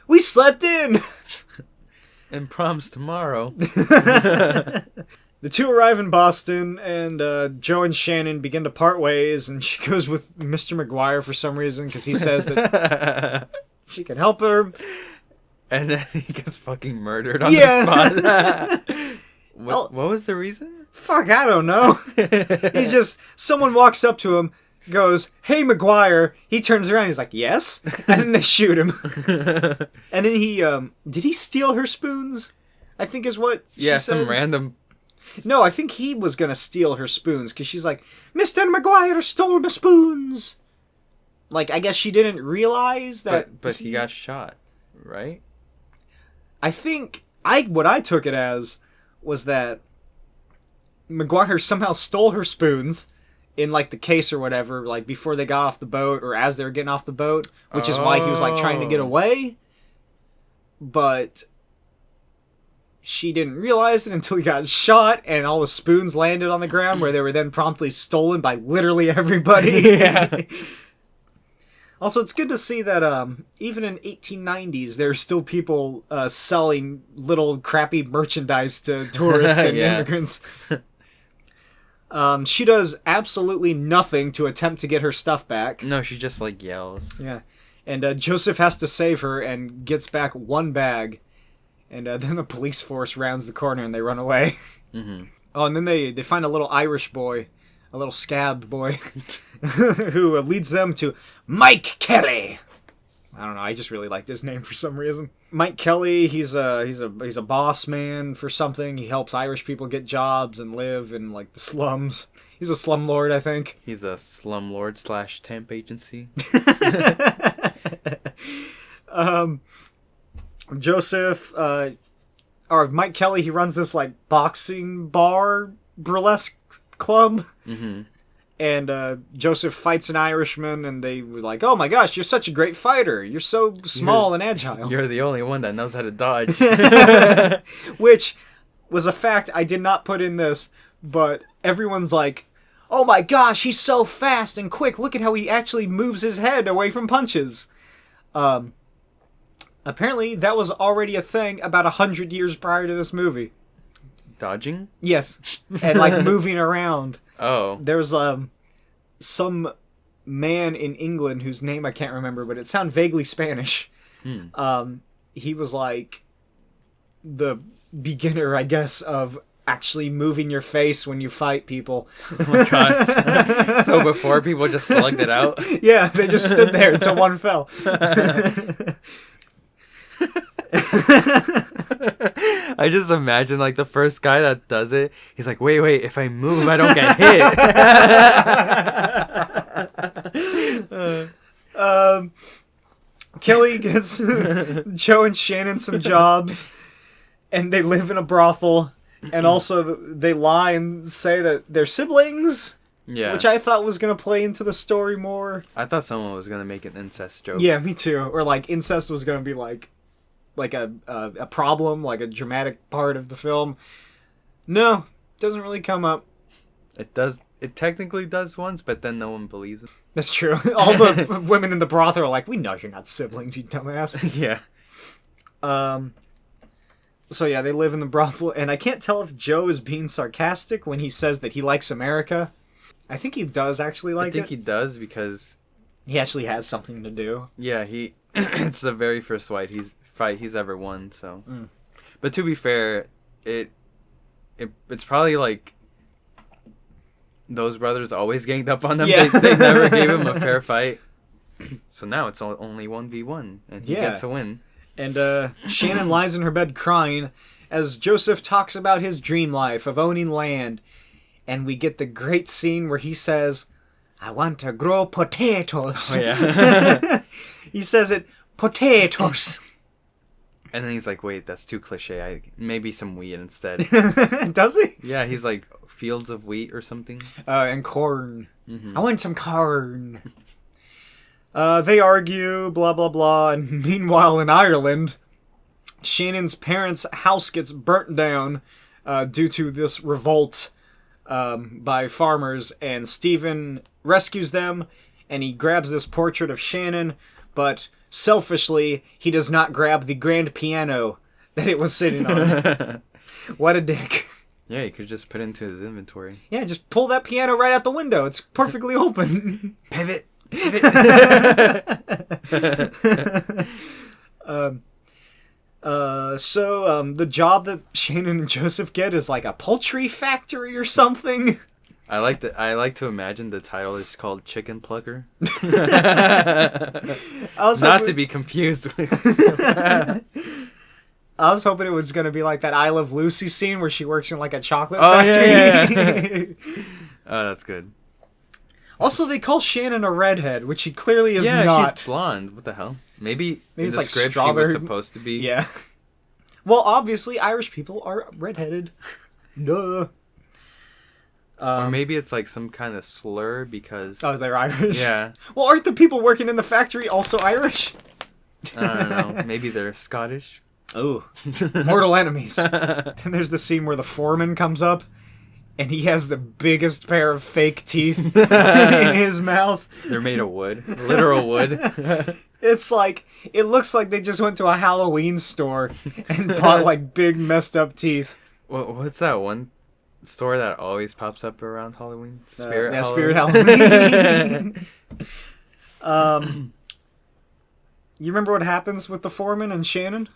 We slept in! And prom's tomorrow. The two arrive in Boston, and Joe and Shannon begin to part ways, and she goes with Mr. McGuire for some reason, because he says that she can help her. And then he gets fucking murdered on the spot. What was the reason? Fuck, I don't know. He's just, someone walks up to him, goes, "Hey, McGuire." He turns around, he's like, "Yes?" And then they shoot him. And then he, did he steal her spoons? I think is what she said. Some random... No, I think he was gonna steal her spoons, because she's like, "Mr. McGuire stole the spoons." Like, I guess she didn't realize that... But he got shot, right? I think, what I took it as was that McGuire somehow stole her spoons in, like, the case or whatever, like, before they got off the boat, or as they were getting off the boat, which is why he was, like, trying to get away. But she didn't realize it until he got shot, and all the spoons landed on the ground, where they were then promptly stolen by literally everybody. Yeah. Also, it's good to see that even in 1890s, there's still people selling little crappy merchandise to tourists and immigrants. She does absolutely nothing to attempt to get her stuff back. No, she just, like, yells. Yeah. And Joseph has to save her and gets back one bag. And then the police force rounds the corner and they run away. Mm-hmm. Oh, and then they find a little Irish boy, a little scab boy, who leads them to Mike Kelly. I don't know. I just really liked his name for some reason. Mike Kelly, he's a boss man for something. He helps Irish people get jobs and live in like the slums. He's a slumlord, I think. He's a slumlord / temp agency. Joseph, or Mike Kelly, he runs this like boxing bar burlesque club. Mm-hmm. And Joseph fights an Irishman, and they were like, "Oh my gosh, you're such a great fighter! You're so small and agile." You're the only one that knows how to dodge. Which was a fact I did not put in this, but everyone's like, "Oh my gosh, he's so fast and quick! Look at how he actually moves his head away from punches." Apparently, that was already a thing about 100 years prior to this movie. Dodging? Yes, and like moving around. Oh. There's some man in England whose name I can't remember, but it sounded vaguely Spanish. He was like the beginner, I guess, of actually moving your face when you fight people. Oh my god. So before people just slugged it out? Yeah, they just stood there until one fell. I just imagine like the first guy that does it, he's like, wait, if I move, I don't get hit. Kelly gets Joe and Shannon some jobs, and they live in a brothel, and also they lie and say that they're siblings. Yeah. Which I thought was going to play into the story more. I thought someone was going to make an incest joke. Yeah, me too. Or like incest was going to be like a problem, like a dramatic part of the film. No, doesn't really come up. It does. It technically does once, but then no one believes it. That's true. All the women in the brothel are like, "We know you're not siblings, you dumbass." Yeah. So yeah, they live in the brothel, and I can't tell if Joe is being sarcastic when he says that he likes America. I think he does actually like it. I think he does because he actually has something to do. Yeah, he. It's the very first fight he's ever won. So, but to be fair, it's probably like those brothers always ganged up on him. Yeah. They never gave him a fair fight. So now it's only 1v1, and he gets a win. And Shannon lies in her bed crying as Joseph talks about his dream life of owning land. And we get the great scene where he says, "I want to grow potatoes." Oh, yeah. He says it, potatoes. And then he's like, wait, that's too cliche. Maybe some wheat instead. Does he? Yeah, he's like, fields of wheat or something. And corn. Mm-hmm. I want some corn. They argue, blah, blah, blah. And meanwhile, in Ireland, Shannon's parents' house gets burnt down due to this revolt by farmers. And Stephen rescues them, and he grabs this portrait of Shannon, but selfishly, he does not grab the grand piano that it was sitting on. What a dick. Yeah, he could just put it into his inventory. Yeah, just pull that piano right out the window. It's perfectly open. Pivot. So the job that Shannon and Joseph get is like a poultry factory or something. I like to imagine the title is called Chicken Plucker. Not to be confused with. I was hoping it was going to be like that I Love Lucy scene where she works in like a chocolate factory. Yeah. Oh, that's good. Also, they call Shannon a redhead, which she clearly is not. Yeah, she's blonde. What the hell? Maybe in it's the like script she was supposed to be. Yeah. Well, obviously, Irish people are redheaded. Duh. Or maybe it's like some kind of slur because... Oh, they're Irish? Yeah. Well, aren't the people working in the factory also Irish? I don't know. Maybe they're Scottish. Ooh. Mortal enemies. Then there's the scene where the foreman comes up, and he has the biggest pair of fake teeth in his mouth. They're made of wood. Literal wood. It's like... It looks like they just went to a Halloween store and bought, like, big messed up teeth. What's that one store that always pops up around Halloween? Spirit Halloween. You remember what happens with the foreman and Shannon?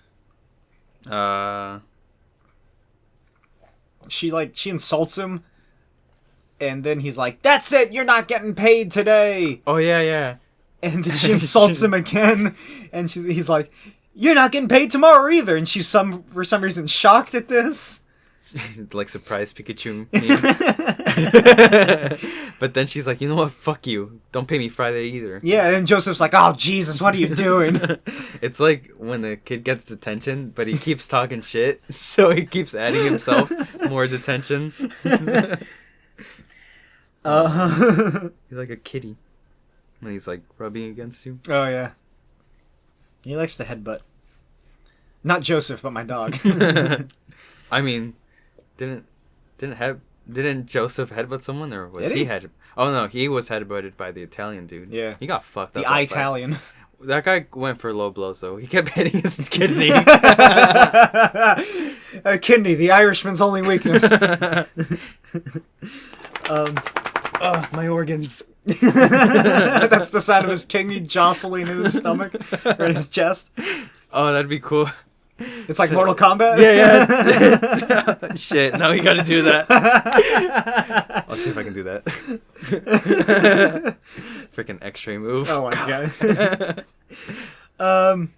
She insults him, and then he's like, "That's it, you're not getting paid today." Oh, yeah. And then she insults him again, and he's like, "You're not getting paid tomorrow either." And she's for some reason shocked at this. Like surprise Pikachu meme. But then she's like, you know what? Fuck you. Don't pay me Friday either. Yeah, and Joseph's like, "Oh, Jesus, what are you doing?" It's like when the kid gets detention, but he keeps talking shit, so he keeps adding himself more detention. He's like a kitty when he's like rubbing against you. Oh, yeah. He likes to headbutt. Not Joseph, but my dog. I mean, didn't Joseph headbutt someone, or was he head? Oh no, he was headbutted by the Italian dude. Yeah, he got fucked up. The Italian. That guy went for low blows though. He kept hitting his kidney. A kidney, the Irishman's only weakness. My organs. That's the sound of his kidney jostling in his stomach or in his chest. Oh, that'd be cool. It's like Mortal Kombat? Yeah. Shit, now we gotta do that. I'll see if I can do that. Freaking X-ray move. Oh my god.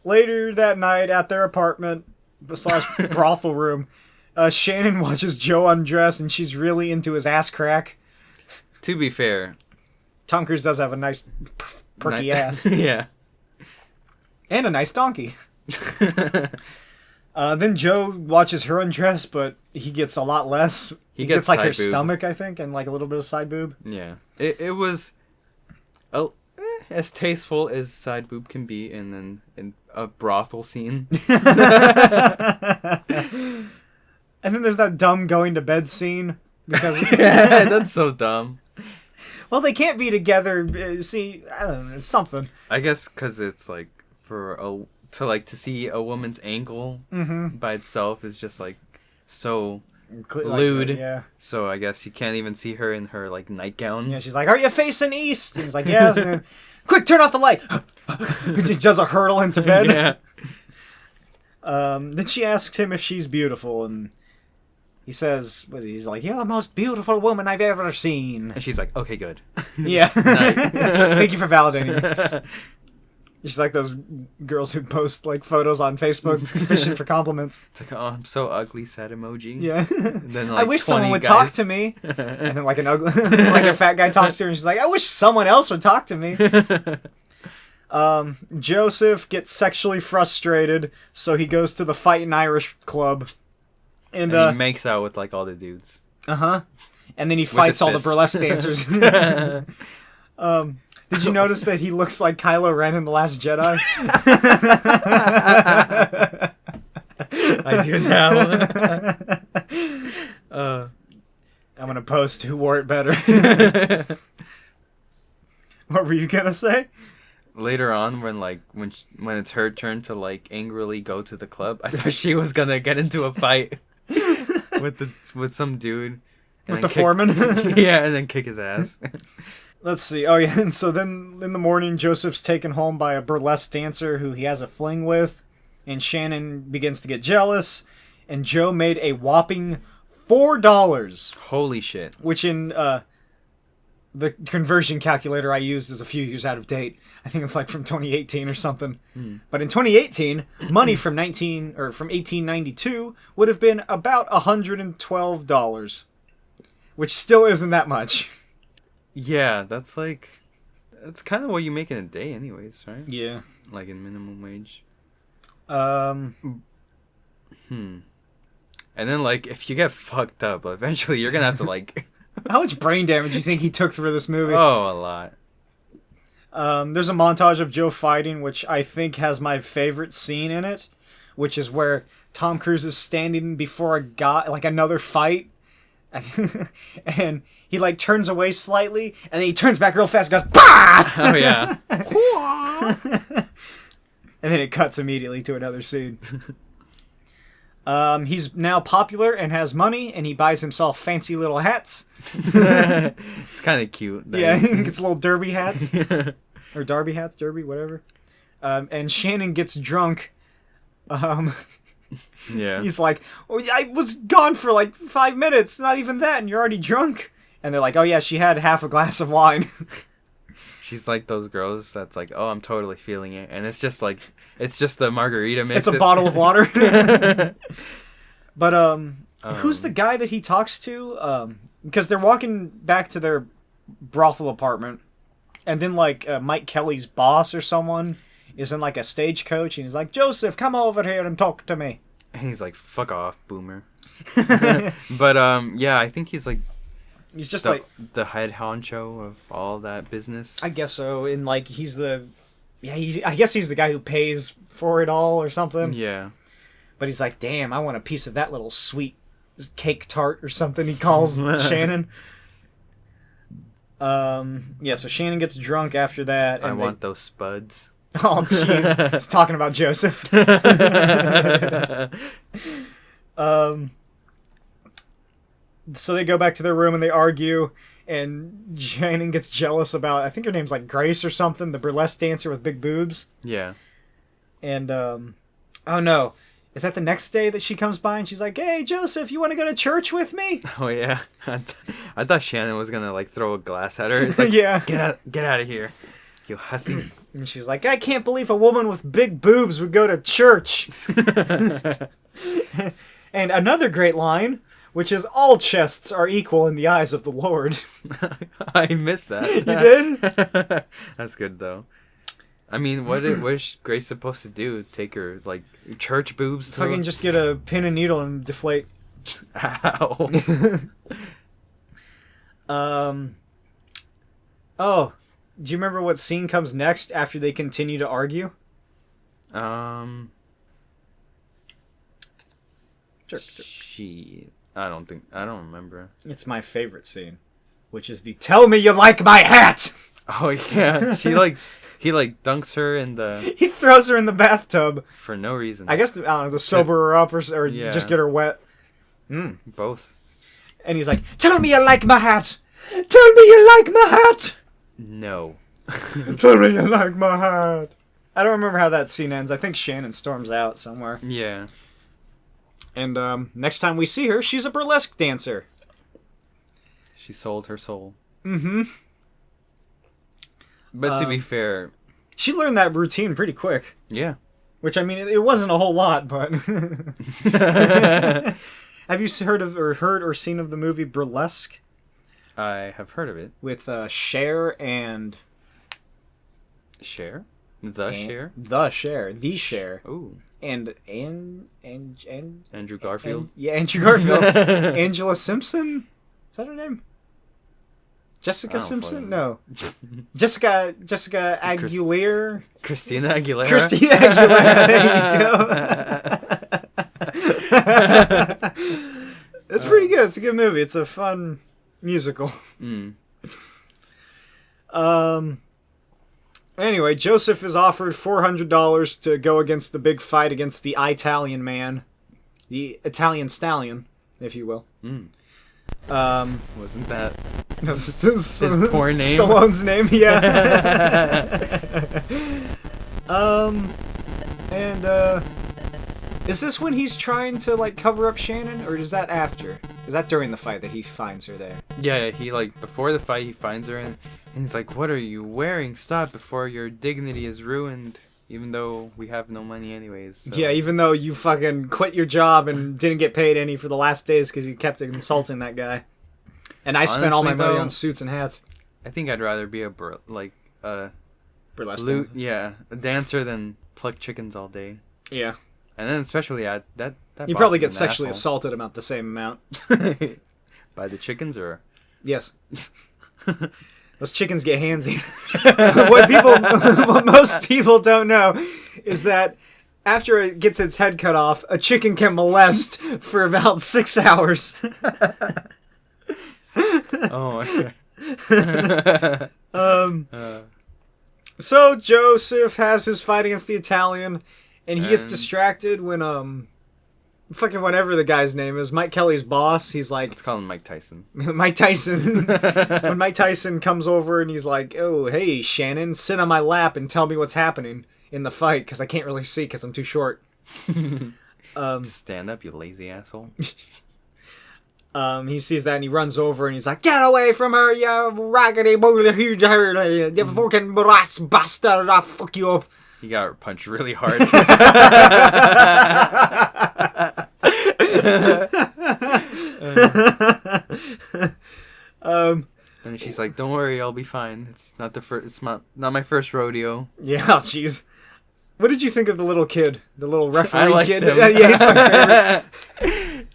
Later that night at their apartment / brothel room, Shannon watches Joe undress and she's really into his ass crack. To be fair, Tom Cruise does have a nice perky ass. Yeah. And a nice donkey. Then Joe watches her undress, but he gets a lot less. He gets like her stomach, I think, and like a little bit of side boob. Yeah. It was as tasteful as side boob can be in a brothel scene. And then there's that dumb going to bed scene. Because yeah, that's so dumb. Well, they can't be together. See, I don't know, something. I guess because it's like to see a woman's ankle by itself is just like so lewd. Yeah. So I guess you can't even see her in her like nightgown. Yeah, she's like, "Are you facing east?" And he's like, "Yes." And then, "Quick, turn off the light." He just does a hurtle into bed. Yeah. Then she asks him if she's beautiful, and he says, he's like, "You're the most beautiful woman I've ever seen." And she's like, "Okay, good." Yeah. Thank you for validating me. She's like those girls who post like photos on Facebook fishing for compliments. It's like, "Oh, I'm so ugly," sad emoji. Yeah. Then, like, I wish someone would talk to me. And then like an ugly, like a fat guy talks to her, and she's like, "I wish someone else would talk to me." Joseph gets sexually frustrated, so he goes to the Fightin' Irish club. And he makes out with like all the dudes. And then he fights all the burlesque dancers. Did you notice that he looks like Kylo Ren in The Last Jedi? I do now. I'm gonna post who wore it better. What were you gonna say? Later on, when it's her turn to like angrily go to the club, I thought she was gonna get into a fight with some dude. With the foreman? Yeah, and then kick his ass. Let's see. Oh, yeah. And so then in the morning, Joseph's taken home by a burlesque dancer who he has a fling with. And Shannon begins to get jealous. And Joe made a whopping $4. Holy shit. Which in the conversion calculator I used is a few years out of date. I think it's like from 2018 or something. But in 2018, money from 1892 would have been about $112. Which still isn't that much. Yeah, that's kind of what you make in a day anyways, right? Yeah. Like in minimum wage. And then, like, if you get fucked up, eventually you're gonna have to, like... How much brain damage do you think he took for this movie? Oh, a lot. There's a montage of Joe fighting, which I think has my favorite scene in it, which is where Tom Cruise is standing before a guy, like another fight, and he like turns away slightly, and then he turns back real fast and goes, "Bah!" Oh, yeah. And then it cuts immediately to another scene. He's now popular and has money, and he buys himself fancy little hats. It's kind of cute. Yeah, he gets little derby hats. Or derby hats, derby, whatever. And Shannon gets drunk. Yeah. He's like, "Oh, I was gone for like 5 minutes, not even that, and you're already drunk." And they're like, "Oh yeah, she had half a glass of wine." She's like those girls that's like, oh, I'm totally feeling it, and it's just the margarita mix. It's a bottle of water. But who's the guy that he talks to? Because they're walking back to their brothel apartment, and then like Mike Kelly's boss or someone is in like a stagecoach, and he's like, Joseph, come over here and talk to me. And he's like, fuck off, boomer. But yeah, I think he's like. He's just the head honcho of all that business. I guess so. And like I guess he's the guy who pays for it all or something. Yeah. But he's like, damn, I want a piece of that little sweet cake tart or something. He calls Shannon. Yeah. So Shannon gets drunk after that. And I want those spuds. Oh jeez, he's talking about Joseph. So they go back to their room and they argue, and Shannon gets jealous about, I think her name's like Grace or something, the burlesque dancer with big boobs. Yeah. And, oh no. Is that the next day that she comes by and she's like, hey, Joseph, you want to go to church with me? Oh, yeah. I thought Shannon was going to, like, throw a glass at her. It's like, yeah. Get out of here, you hussy. And she's like, I can't believe a woman with big boobs would go to church. And another great line, which is, all chests are equal in the eyes of the Lord. I missed that. You did? That's good, though. I mean, what is Grace supposed to do? Take her, like, church boobs? Fucking just get a pin and needle and deflate. Ow. Oh, do you remember what scene comes next after they continue to argue? I don't remember. It's my favorite scene, which is the "Tell me you like my hat." Oh yeah, he dunks her in the. He throws her in the bathtub for no reason. I guess to sober her up or just get her wet. Both. And he's like, "Tell me you like my hat. Tell me you like my hat." No. Tell me you like my hat. I don't remember how that scene ends. I think Shannon storms out somewhere. Yeah. And next time we see her, she's a burlesque dancer. She sold her soul. Mm-hmm. But to be fair... She learned that routine pretty quick. Yeah. Which, I mean, it wasn't a whole lot, but... Have you heard or seen of the movie Burlesque? I have heard of it. With Cher and... Cher? The Cher? The Cher. Ooh. And Andrew Garfield? Andrew Garfield. Angela Simpson? Is that her name? Jessica Simpson? No. Jessica Aguilera? Christina Aguilera? Christina Aguilera. There you go. It's pretty good. It's a good movie. It's a fun musical. Anyway, Joseph is offered $400 to go against the big fight against the Italian man. The Italian stallion, if you will. Wasn't that his porn name? Stallone's name, yeah. Is this when he's trying to, like, cover up Shannon, or is that after? Is that during the fight that he finds her there? Yeah, he, like, before the fight, he finds her, and he's like, what are you wearing? Stop before your dignity is ruined, even though we have no money anyways. So. Yeah, even though you fucking quit your job and didn't get paid any for the last days because you kept insulting that guy. And I spent all my money on suits and hats. I think I'd rather be a burlesque dancer. Yeah, a dancer than pluck chickens all day. Yeah. And then especially that you probably get sexually assaulted about the same amount. By the chickens, or? Yes. Those chickens get handsy. What most people don't know is that after it gets its head cut off, a chicken can molest for about 6 hours. Oh, okay. So Joseph has his fight against the Italian, and he gets distracted when fucking whatever the guy's name is, Mike Kelly's boss, he's like... Let's call him Mike Tyson. Mike Tyson. When Mike Tyson comes over and he's like, oh, hey, Shannon, sit on my lap and tell me what's happening in the fight, because I can't really see because I'm too short. Just stand up, you lazy asshole. He sees that and he runs over and he's like, "Get away from her, you raggedy booty huge you fucking brass bastard! I'll fuck you up." He got punched really hard. And she's like, "Don't worry, I'll be fine. It's not the first. It's not my first rodeo." Yeah, jeez. What did you think of the little kid, the little referee kid? Him. Yeah, he's my favorite.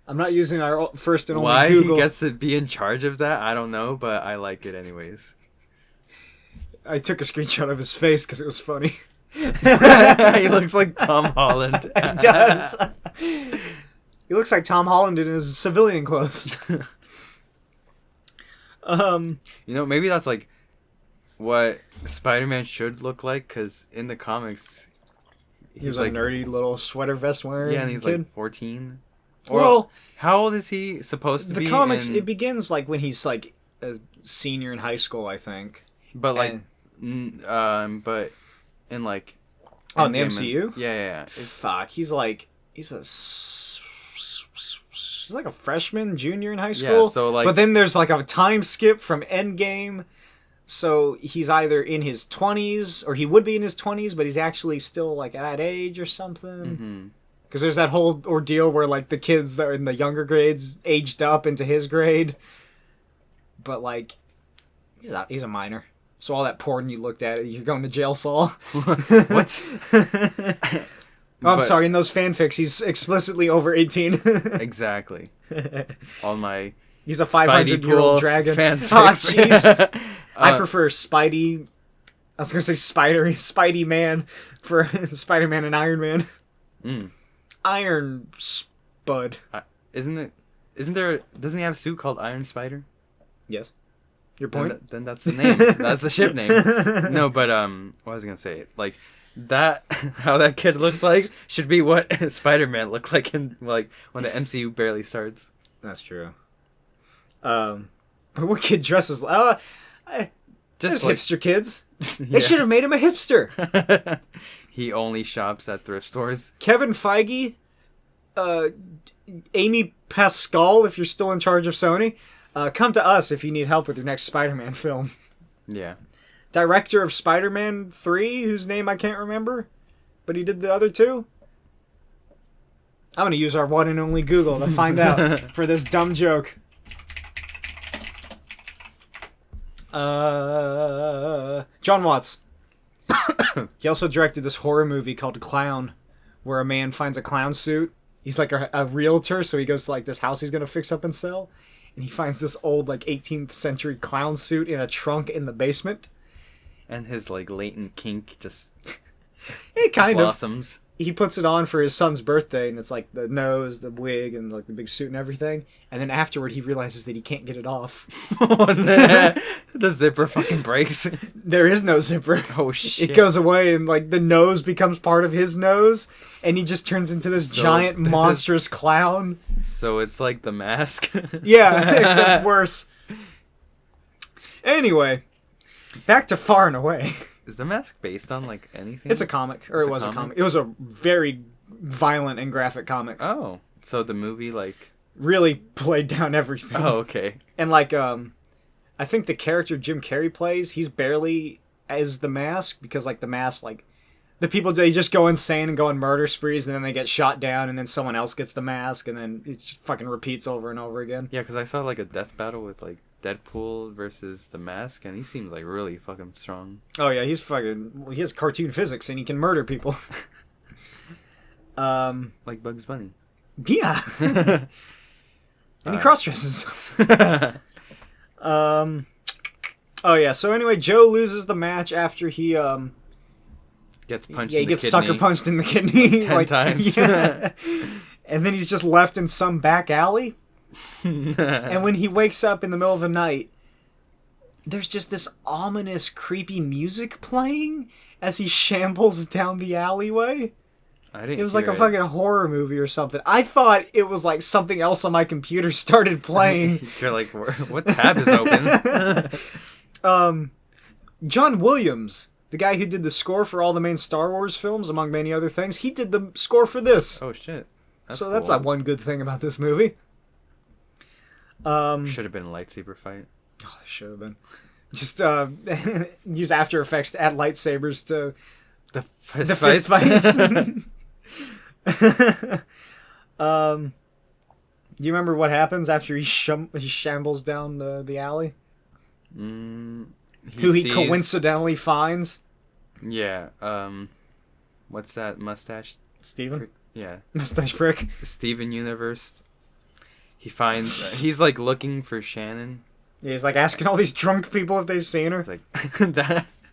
I'm not using our first and only Why Google. he gets to be in charge of that, I don't know, but I like it anyways. I took a screenshot of his face because it was funny. He looks like Tom Holland. He does. He looks like Tom Holland in his civilian clothes. Maybe that's like what Spider-Man should look like, because in the comics he's like a nerdy little sweater vest wearing. Yeah, and he's kid. like 14. Well, how old is he supposed to be? The comics, it begins like when he's like a senior in high school, I think. But like, but in like, in the MCU, yeah. Fuck, he's like he's like a freshman, junior in high school. Yeah, so like, but then there's like a time skip from Endgame, so he's either in his 20s or he would be in his 20s, but he's actually still like at that age or something. Mm-hmm. Because there's that whole ordeal where, like, the kids that are in the younger grades aged up into his grade. But, like, he's a minor. So all that porn you looked at, you're going to jail, Saul. What? I'm sorry, in those fanfics, he's explicitly over 18. Exactly. All my he's a 500-year-old dragon. Fanfics. Oh, jeez. I prefer Spidey. I was going to say Spidey Man for Spider-Man and Iron Man. Mm. Iron Spud. Doesn't he have a suit called Iron Spider? Yes. Your point? Then that's the name. That's the ship name. No, but what was I gonna say? Like that, how that kid looks like should be what Spider-Man looked like in like when the MCU barely starts. That's true. But what kid dresses? Just like, hipster kids. Yeah. They should have made him a hipster. He only shops at thrift stores. Kevin Feige, Amy Pascal, if you're still in charge of Sony, come to us if you need help with your next Spider-Man film. Yeah. Director of Spider-Man 3, whose name I can't remember, but he did the other two. I'm going to use our one and only Google to find out for this dumb joke. John Watts. He also directed this horror movie called Clown, where a man finds a clown suit. He's like a realtor, so he goes to like this house he's gonna fix up and sell, and he finds this old like 18th century clown suit in a trunk in the basement. And his like latent kink just it kind blossoms. He puts it on for his son's birthday, and it's like the nose, the wig, and like the big suit and everything. And then afterward, he realizes that he can't get it off. The zipper fucking breaks. There is no zipper. Oh shit! It goes away, and like the nose becomes part of his nose, and he just turns into this giant, monstrous clown. So it's like The Mask. Yeah, except worse. Anyway, back to Far and Away. Is The Mask based on, like, anything? It's a comic. Or it was a comic. It was a very violent and graphic comic. Oh. So the movie, like... really played down everything. Oh, okay. And, like, I think the character Jim Carrey plays, he's barely as The Mask. Because, like, The Mask, like... the people, they just go insane and go on murder sprees, and then they get shot down, and then someone else gets the mask, and then it just fucking repeats over and over again. Yeah, because I saw, like, a death battle with, like, Deadpool versus the Mask, and he seems like really fucking strong. Oh yeah, he's fucking. He has cartoon physics, and he can murder people. Like Bugs Bunny. Yeah. And he cross dresses. Oh yeah. So anyway, Joe loses the match after he gets punched. Yeah, in he the gets kidney sucker punched in the kidney like 10 times. Yeah. And then he's just left in some back alley. And when he wakes up in the middle of the night, there's just this ominous, creepy music playing as he shambles down the alleyway. It was like a fucking horror movie or something. I thought it was like something else on my computer started playing. You're like, what tab is open? John Williams, the guy who did the score for all the main Star Wars films, among many other things, he did the score for this. Oh shit. That's like one good thing about this movie. Should have been a lightsaber fight. Oh, they should have been. Just use After Effects to add lightsabers to The the fist fist fights. fights. Do you remember what happens after he shambles down the alley? Who he sees- coincidentally finds? Yeah. What's that mustache? Steven? Yeah. Mustache prick. Steven Universe. He finds. He's like looking for Shannon. Yeah, he's like asking all these drunk people if they've seen her. It's like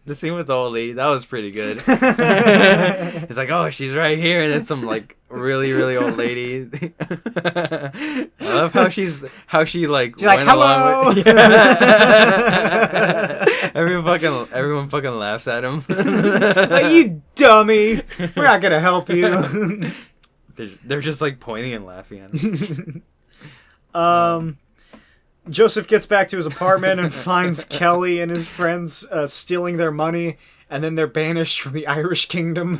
the scene with the old lady, that was pretty good. It's like, oh, she's right here, and it's some like really, really old lady. I love how she She's like like, went hello! along with. Yeah. Everyone fucking laughs at him. Like, you dummy! We're not gonna help you. They're just like pointing and laughing at him. Joseph gets back to his apartment and finds Kelly and his friends stealing their money, and then they're banished from the Irish kingdom.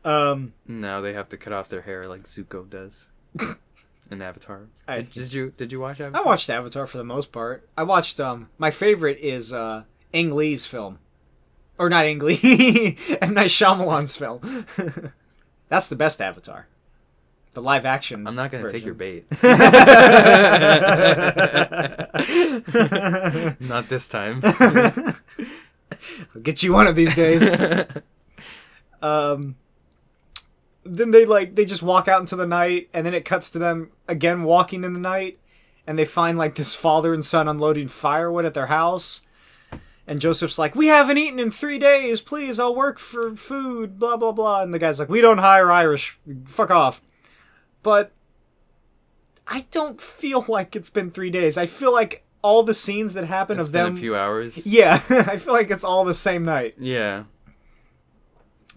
Now they have to cut off their hair like Zuko does in Avatar. Did you watch Avatar? I watched Avatar for the most part. I watched my favorite is Ang Lee's film, or not Ang Lee, M. Night Shyamalan's film. That's the best Avatar. The live action. I'm not gonna version. take your bait. Not this time. I'll get you one of these days. Then they just walk out into the night, and then it cuts to them again walking in the night, and they find like this father and son unloading firewood at their house. And Joseph's like, we haven't eaten in 3 days. Please, I'll work for food. Blah blah blah. And the guy's like, we don't hire Irish. Fuck off. But I don't feel like it's been 3 days. I feel like all the scenes that happen It's of been them. a few hours. Yeah, I feel like it's all the same night. Yeah.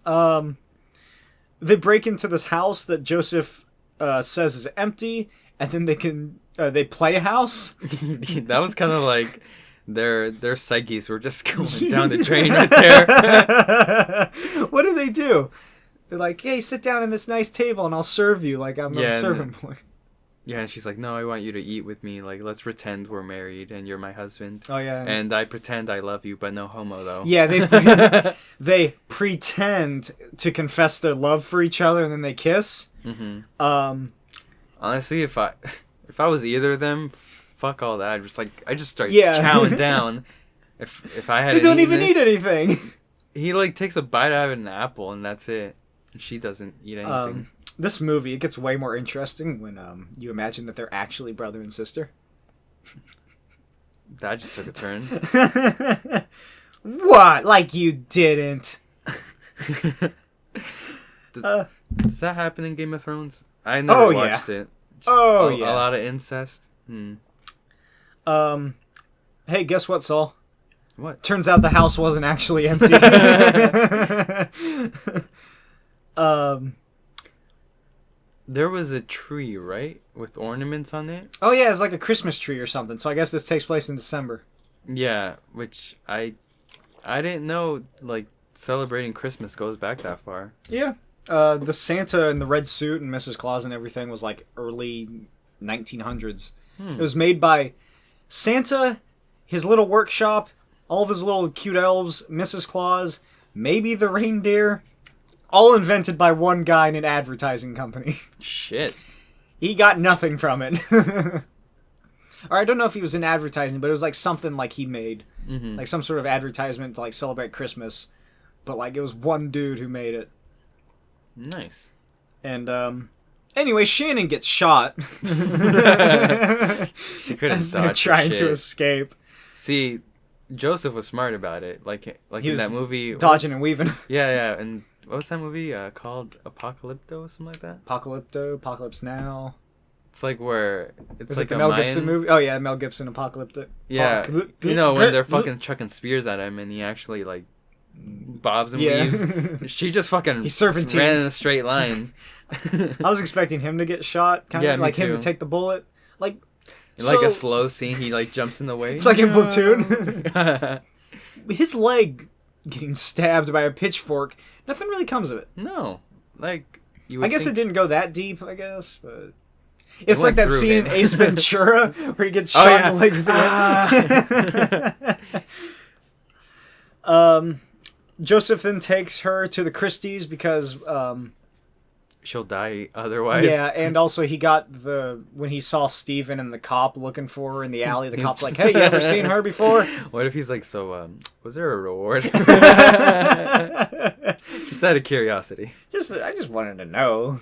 They break into this house that Joseph says is empty, and then they play house. That was kind of like their psyches were just going down the drain right there. What do they do? They're like, hey, sit down at this nice table and I'll serve you like I'm a servant boy. Yeah, and she's like, no, I want you to eat with me. Like, let's pretend we're married and you're my husband. Oh, yeah. And I pretend I love you, but no homo, though. Yeah, they pretend to confess their love for each other and then they kiss. Mm-hmm. Honestly, if I was either of them, fuck all that. I just start chowing down. If I had They don't even eat anything. He, like, takes a bite out of an apple and that's it. And she doesn't eat anything. This movie, it gets way more interesting when you imagine that they're actually brother and sister. That just took a turn. What? Like you didn't? Does that happen in Game of Thrones? I never watched it. Just a lot of incest. Hey, guess what, Saul? What? Turns out the house wasn't actually empty. There was a tree, right? With ornaments on it? Oh, yeah, it's like a Christmas tree or something. So I guess this takes place in December. Yeah, which I didn't know, like, celebrating Christmas goes back that far. Yeah. The Santa in the red suit and Mrs. Claus and everything was, like, early 1900s. It was made by Santa, his little workshop, all of his little cute elves, Mrs. Claus, maybe the reindeer, all invented by one guy in an advertising company. Shit. He got nothing from it. Or I don't know if he was in advertising, but it was like something like he made. Mm-hmm. Like some sort of advertisement to like celebrate Christmas. But like it was one dude who made it. Nice. And anyway, Shannon gets shot. She couldn't as they're dodge trying shit. to escape. See, Joseph was smart about it. Like He in was that movie. Dodging and weaving. Yeah, and what was that movie called? Apocalypto or something like that? Apocalypse Now. It's like where it's Was like it the a Mel Mayan... Gibson movie? Oh yeah, Mel Gibson Apocalypto. Yeah, you know when they're fucking chucking spears at him and he actually like bobs and weaves. She just fucking He serpentines. ran in a straight line. I was expecting him to get shot, kind of me like him too. to take the bullet. Like Like a slow scene, he like jumps in the way. It's like in Platoon. His leg getting stabbed by a pitchfork. Nothing really comes of it. No, like I guess it didn't go that deep. I guess, but It's like that scene in Ace Ventura where he gets shot in the leg with the Joseph then takes her to the Christies because she'll die otherwise. Yeah, and also he got when he saw Steven and the cop looking for her in the alley, the cop's like, hey, you ever seen her before? What if he's like, so, was there a reward? Just out of curiosity. I just wanted to know.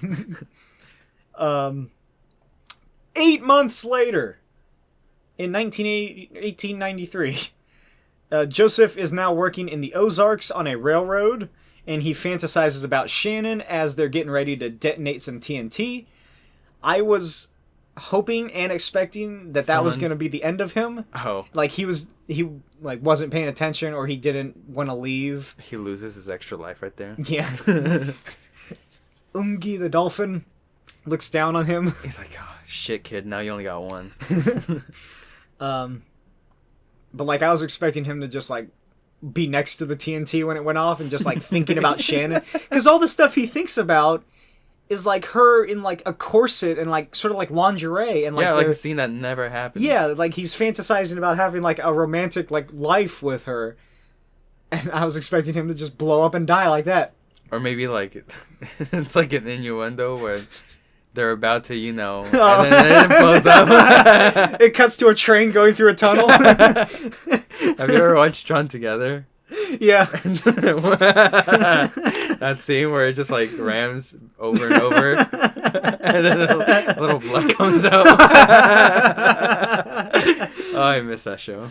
8 months later, in 1893, Joseph is now working in the Ozarks on a railroad, and he fantasizes about Shannon as they're getting ready to detonate some TNT. I was hoping and expecting that was going to be the end of him. Oh. Like, he wasn't paying attention, or he didn't want to leave. He loses his extra life right there. Yeah. Ungi the dolphin looks down on him. He's like, oh, shit, kid, now you only got one. But, like, I was expecting him to just, like, be next to the TNT when it went off and just, like, thinking about Shannon. Because all the stuff he thinks about is, like, her in, like, a corset and, like, sort of like lingerie. And, like, yeah, like a scene that never happened. Yeah, like, he's fantasizing about having, like, a romantic, like, life with her. And I was expecting him to just blow up and die like that. Or maybe, like, it's like an innuendo where they're about to, and then it blows up. It cuts to a train going through a tunnel. Have you ever watched Drawn Together? Yeah. That scene where it just, like, rams over and over, and then a little blood comes out. Oh, I miss that show.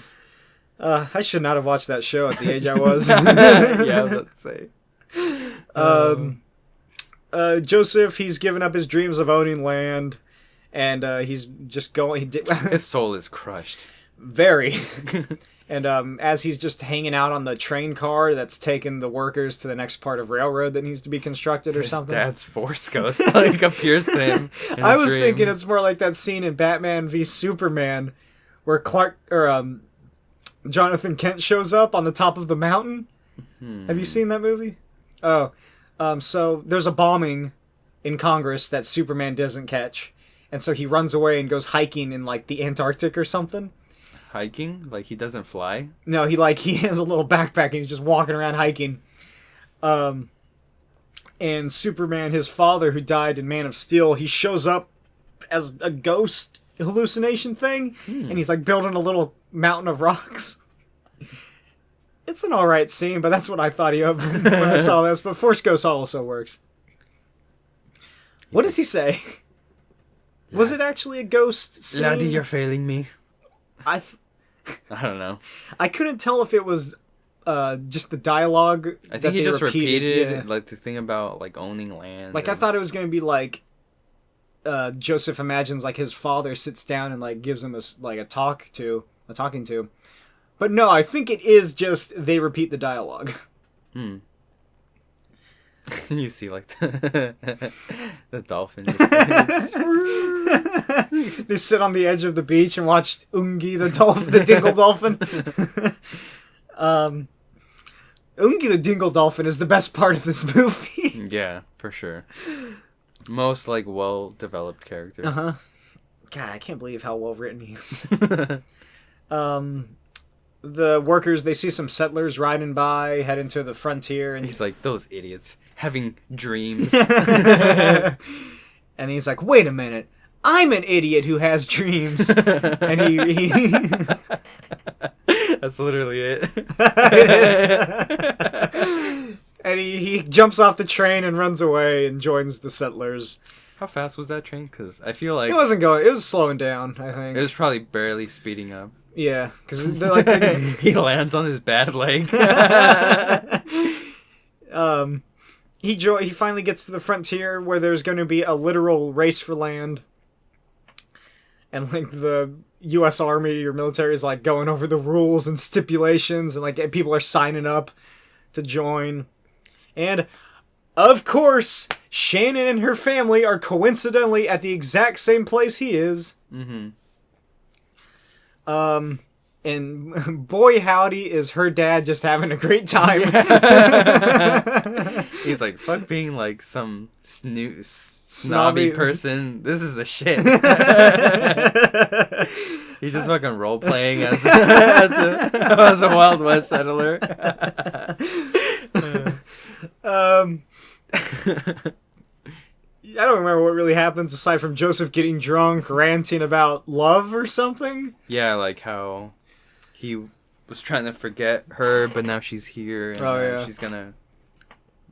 I should not have watched that show at the age I was. Yeah, let's say. Joseph, he's given up his dreams of owning land, and he's just going... His soul is crushed. Very. And as he's just hanging out on the train car that's taking the workers to the next part of railroad that needs to be constructed or something. His dad's Force Ghost, like, appears to him in I was thinking it's more like that scene in Batman v Superman where Jonathan Kent shows up on the top of the mountain. Have you seen that movie? Oh. So there's a bombing in Congress that Superman doesn't catch. And so he runs away and goes hiking in, like, the Antarctic or something. Hiking? Like, he doesn't fly? No, he has a little backpack and he's just walking around hiking. And Superman, his father, who died in Man of Steel, he shows up as a ghost hallucination thing. And he's, like, building a little mountain of rocks. It's an alright scene, but that's what I thought of when I saw this. But Force Ghost also works. What does he say? Was it actually a ghost scene? Laddie, you're failing me. I don't know. I couldn't tell if it was just the dialogue. I think he just repeated yeah. like the thing about, like, owning land. Like, I thought it was going to be like Joseph imagines, like, his father sits down and, like, gives him a talking to. But no, I think it is just they repeat the dialogue. You see, like, the dolphin. They sit on the edge of the beach and watch Ungi the dingle dolphin. Ungi the dingle dolphin is the best part of this movie. Yeah, for sure. Most, like, well-developed character. God, I can't believe how well written he is. The workers, they see some settlers riding by, heading to the frontier, and he's like, those idiots having dreams. And he's like, wait a minute, I'm an idiot who has dreams. And he That's literally it. It is. And he jumps off the train and runs away and joins the settlers. How fast was that train? Because I feel like it was slowing down, I think. It was probably barely speeding up. Yeah, because like he lands on his bad leg. He finally gets to the frontier where there's going to be a literal race for land, and, like, the U.S. Army or military is, like, going over the rules and stipulations, and, like, people are signing up to join, and of course Shannon and her family are coincidentally at the exact same place he is. And boy howdy is her dad just having a great time. He's like, fuck being, like, some snobby person. This is the shit. He's just fucking role playing as a Wild West settler. I don't remember what really happens aside from Joseph getting drunk, ranting about love or something. Yeah, like how he was trying to forget her, but now she's here, and she's gonna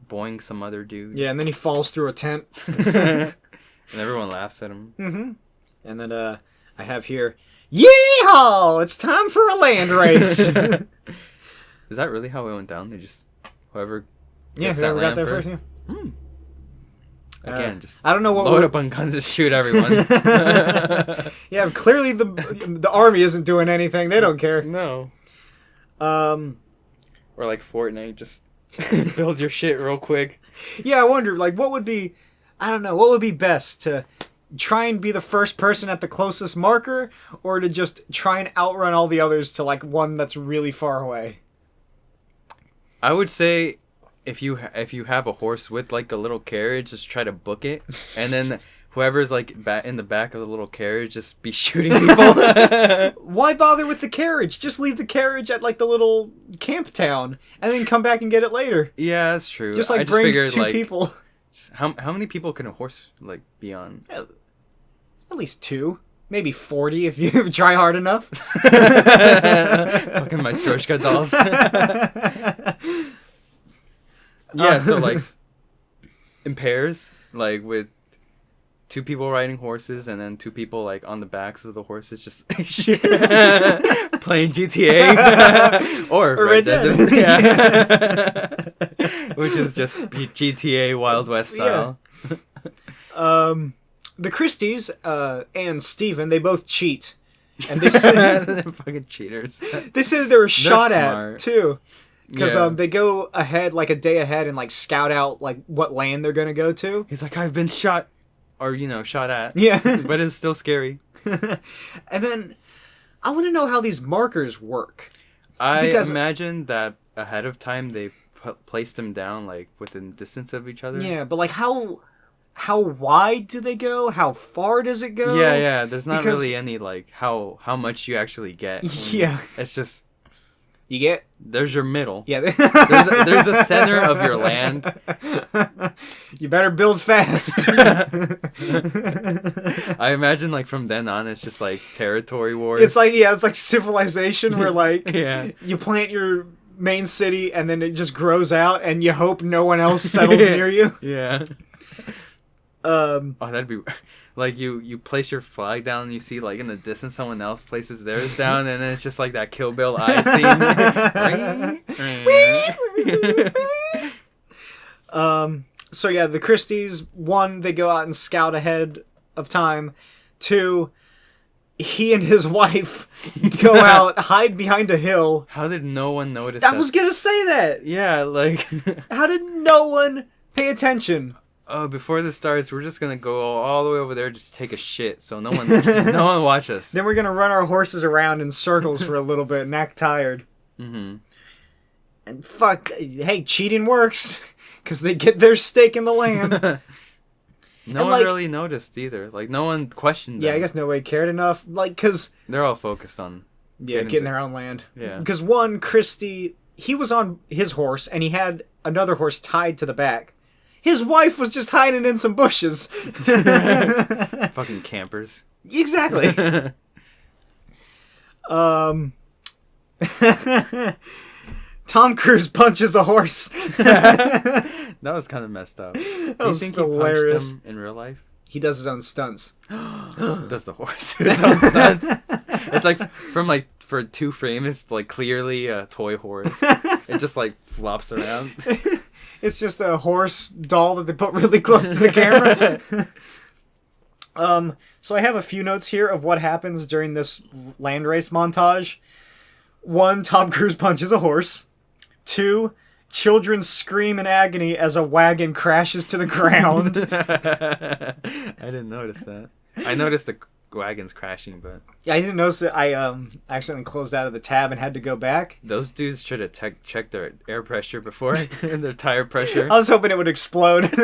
boing some other dude. Yeah, and then he falls through a tent. And everyone laughs at him. Mm-hmm. And then I have here, yeehaw! It's time for a land race. Is that really how it went down? They just, whoever got there first. Yeah. Again, just I don't know what load up on guns and shoot everyone. Yeah, clearly the army isn't doing anything. They don't care. No. Or like Fortnite, just build your shit real quick. Yeah, I wonder, like, what would be best, to try and be the first person at the closest marker, or to just try and outrun all the others to, like, one that's really far away? I would say if you have a horse with like a little carriage, just try to book it, and then whoever's like in the back of the little carriage, just be shooting people. Why bother with the carriage? Just leave the carriage at like the little camp town, and then come back and get it later. Yeah, that's true. Just like bring figured, two people. How many people can a horse like be on? At least 2. Maybe 40 if you try hard enough. Fucking Matryoshka dolls. Yeah, so like in pairs, like with 2 people riding horses and then 2 people like on the backs of the horses, just playing GTA or Red Dead. Yeah. Which is just GTA Wild West style. Yeah. The Christies and Steven, they both cheat. And they said they're fucking cheaters. They said they were shot smart. At too. Because they go ahead, like a day ahead, and like scout out like what land they're gonna go to. He's like, I've been shot, or shot at. Yeah, but it's still scary. And then I want to know how these markers work. I imagine that ahead of time they placed them down like within distance of each other. Yeah, but like how wide do they go? How far does it go? Yeah. There's not really any like how much you actually get. Yeah, it's just. You get? There's your middle. Yeah. there's a center of your land. You better build fast. I imagine like from then on it's just like territory wars. It's like Civilization where like you plant your main city and then it just grows out and you hope no one else settles near you. Yeah. That'd be like you place your flag down and you see like in the distance someone else places theirs down and then it's just like that Kill Bill eye scene. So yeah, the Christies, 1, they go out and scout ahead of time. 2, he and his wife go out, hide behind a hill. How did no one notice that? I was gonna say that. Yeah, like how did no one pay attention? Before this starts, we're just gonna go all the way over there just to take a shit, so no one watch us. Then we're gonna run our horses around in circles for a little bit and act tired. Mm-hmm. And hey, cheating works, because they get their stake in the land. No one really noticed either. Like, no one questioned them. Yeah, I guess nobody cared enough. Like, because they're all focused on getting their own land. Yeah. Because one, Christie, he was on his horse, and he had another horse tied to the back. His wife was just hiding in some bushes. Fucking campers. Exactly. Tom Cruise punches a horse. That was kind of messed up. That was hilarious. He punched him in real life? He does his own stunts. Does the horse his own stunts? It's like for 2 frames, it's like clearly a toy horse. It just like flops around. It's just a horse doll that they put really close to the camera. So I have a few notes here of what happens during this land race montage. 1, Tom Cruise punches a horse. 2, children scream in agony as a wagon crashes to the ground. I didn't notice that. I noticed wagon's crashing, but Yeah, I didn't notice it. I accidentally closed out of the tab and had to go back. those dudes should have checked their air pressure before and their tire pressure. I was hoping it would explode. They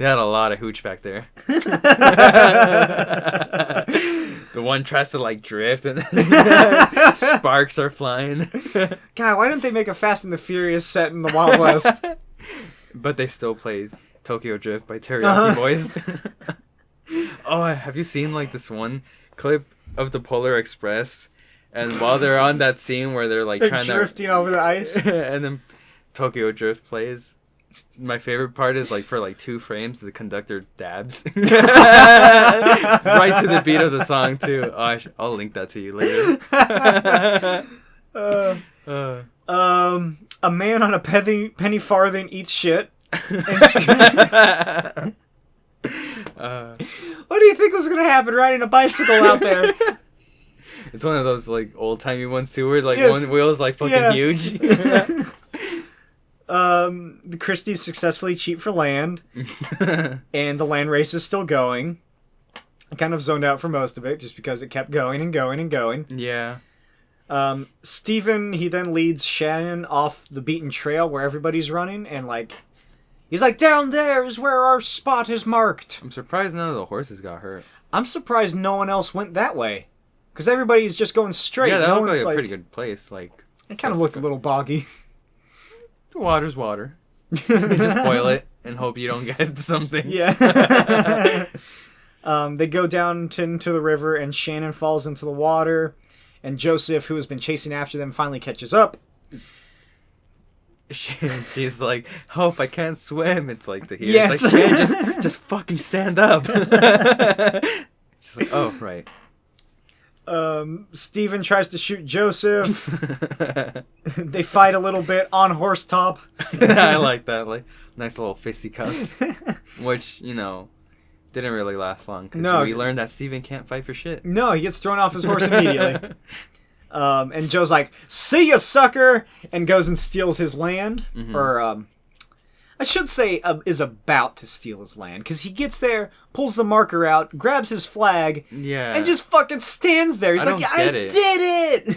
had a lot of hooch back there. The one tries to like drift and sparks are flying. God, why didn't they make a Fast and the Furious set in the Wild West? But they still play Tokyo Drift by Teriyaki Boys. Oh, have you seen like this one clip of the Polar Express? And while they're on that scene where they're like trying drifting over the ice, and then Tokyo Drift plays. My favorite part is like for like 2 frames the conductor dabs right to the beat of the song too. Oh, I'll link that to you later. A man on a penny farthing eats shit. What do you think was gonna happen riding a bicycle out there? It's one of those like old timey ones too, where like one wheel is like fucking huge. The Christies successfully cheat for land, and the land race is still going. I kind of zoned out for most of it, just because it kept going and going and going. Yeah. Steven, he then leads Shannon off the beaten trail where everybody's running, and like, he's like, down there is where our spot is marked. I'm surprised none of the horses got hurt. I'm surprised no one else went that way, because everybody's just going straight. Yeah, that looked like a pretty good place. Like, it kind of looked a little boggy. The water's water. You just boil it and hope you don't get something. Yeah. They go down into the river, and Shannon falls into the water, and Joseph, who has been chasing after them, finally catches up. She's like, "Hope I can't swim." It's like to hear. Yeah, it's like, yeah, just fucking stand up. She's like, "Oh, right." Steven tries to shoot Joseph. They fight a little bit on horse top. I like that. Like, nice little fisticuffs. Which, you know, didn't really last long. Because we learned that Steven can't fight for shit. No, he gets thrown off his horse immediately. And Joe's like, "See ya, sucker!" and goes and steals his land. Mm-hmm. Or, I should say, is about to steal his land. Because he gets there, pulls the marker out, grabs his flag, and just fucking stands there. He's like, I did it!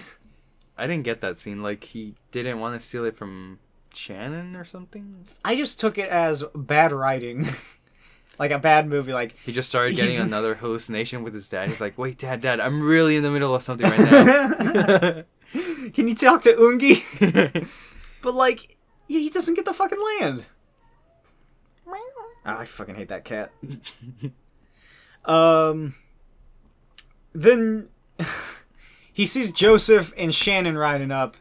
I didn't get that scene. Like, he didn't want to steal it from Shannon or something? I just took it as bad writing. Like a bad movie. Like, he just started getting another hallucination with his dad. He's like, "Wait, Dad, I'm really in the middle of something right now. Can you talk to Ungi?" But, like, he doesn't get the fucking land. Oh, I fucking hate that cat. Then he sees Joseph and Shannon riding up,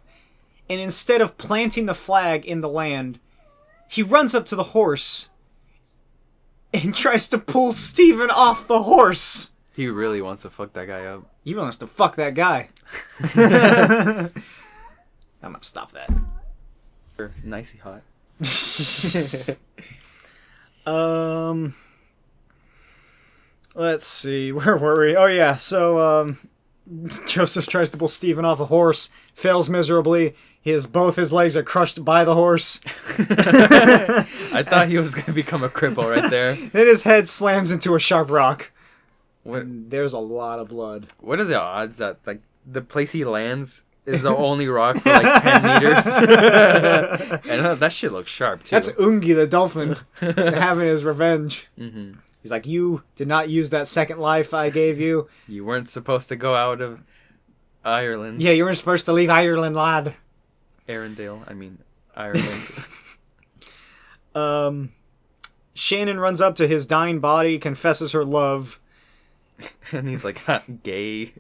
and instead of planting the flag in the land, he runs up to the horse and tries to pull Steven off the horse. He really wants to fuck that guy up. He wants to fuck that guy. I'm gonna stop that. Nicey hot. Let's see. Where were we? Oh, yeah. So, Joseph tries to pull Steven off a horse, fails miserably. Both his legs are crushed by the horse. I thought he was going to become a cripple right there. Then his head slams into a sharp rock. There's a lot of blood. What are the odds that, like, the place he lands is the only rock for, like, 10 meters? And that shit looks sharp, too. That's Ungi the dolphin having his revenge. Mm-hmm. He's like, "You did not use that second life I gave you. You weren't supposed to go out of Ireland." Yeah, you weren't supposed to leave Ireland, lad. Ireland. Shannon runs up to his dying body, confesses her love. And he's like, "Gay."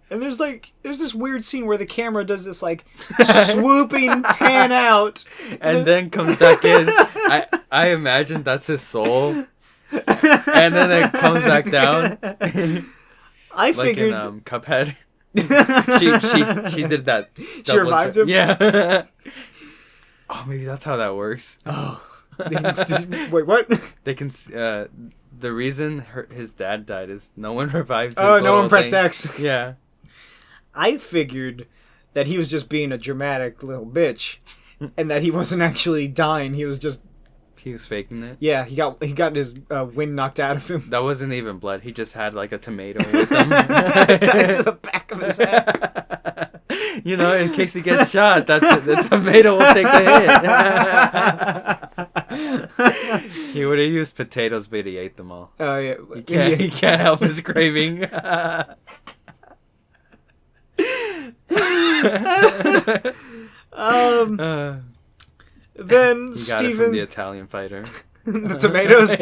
And there's this weird scene where the camera does this, like, swooping pan out. And then comes back in. I imagine that's his soul. And then it comes back down. I figured... Like in Cuphead. She did that. She revived him? Yeah. Oh, maybe that's how that works. Oh. Wait, what? They can... the reason his dad died is no one revived his no one pressed thing. X. Yeah. I figured that he was just being a dramatic little bitch. And that he wasn't actually dying. He was just He was faking it. Yeah, he got his wind knocked out of him. That wasn't even blood. He just had like a tomato with him. Tied to the back of his head. You know, in case he gets shot, the tomato will take the hit. He would have used potatoes, but he ate them all. Oh yeah, He can't help his craving. Then He got it Steven, from the Italian fighter. the tomatoes.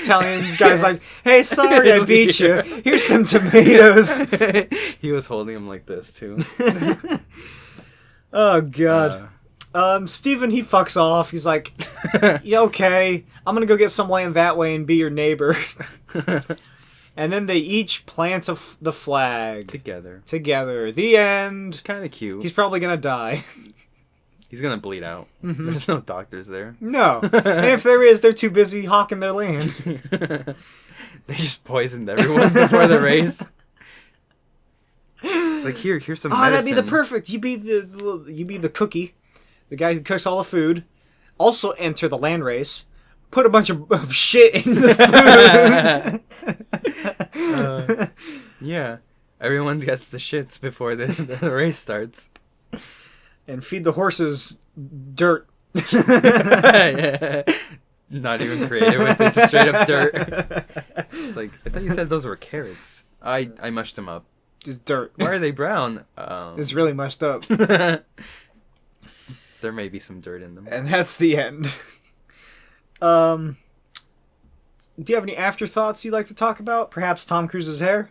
Italian guy's like, "Hey, sorry I beat you. Here's some tomatoes." He was holding him like this too. Oh god. Steven, he fucks off. He's like, "Yeah, okay, I'm gonna go get some land that way and be your neighbor." And then they each plant the flag Together. The end. Kind of cute. He's probably gonna die. He's gonna bleed out. Mm-hmm. There's no doctors there. No. And if there is, they're too busy hawking their land. They just poisoned everyone before the race. It's like, here's some medicine. That'd be the perfect. You be the cookie, the guy who cooks all the food. Also enter the land race. Put a bunch of shit in the food. Yeah. Everyone gets the shits before the race starts. And feed the horses dirt. Yeah. Not even creative with it, just straight up dirt. It's like, I thought you said those were carrots. I mushed them up. Just dirt. Why are they brown? It's really mushed up. There may be some dirt in them. And that's the end. Do you have any afterthoughts you'd like to talk about? Perhaps Tom Cruise's hair?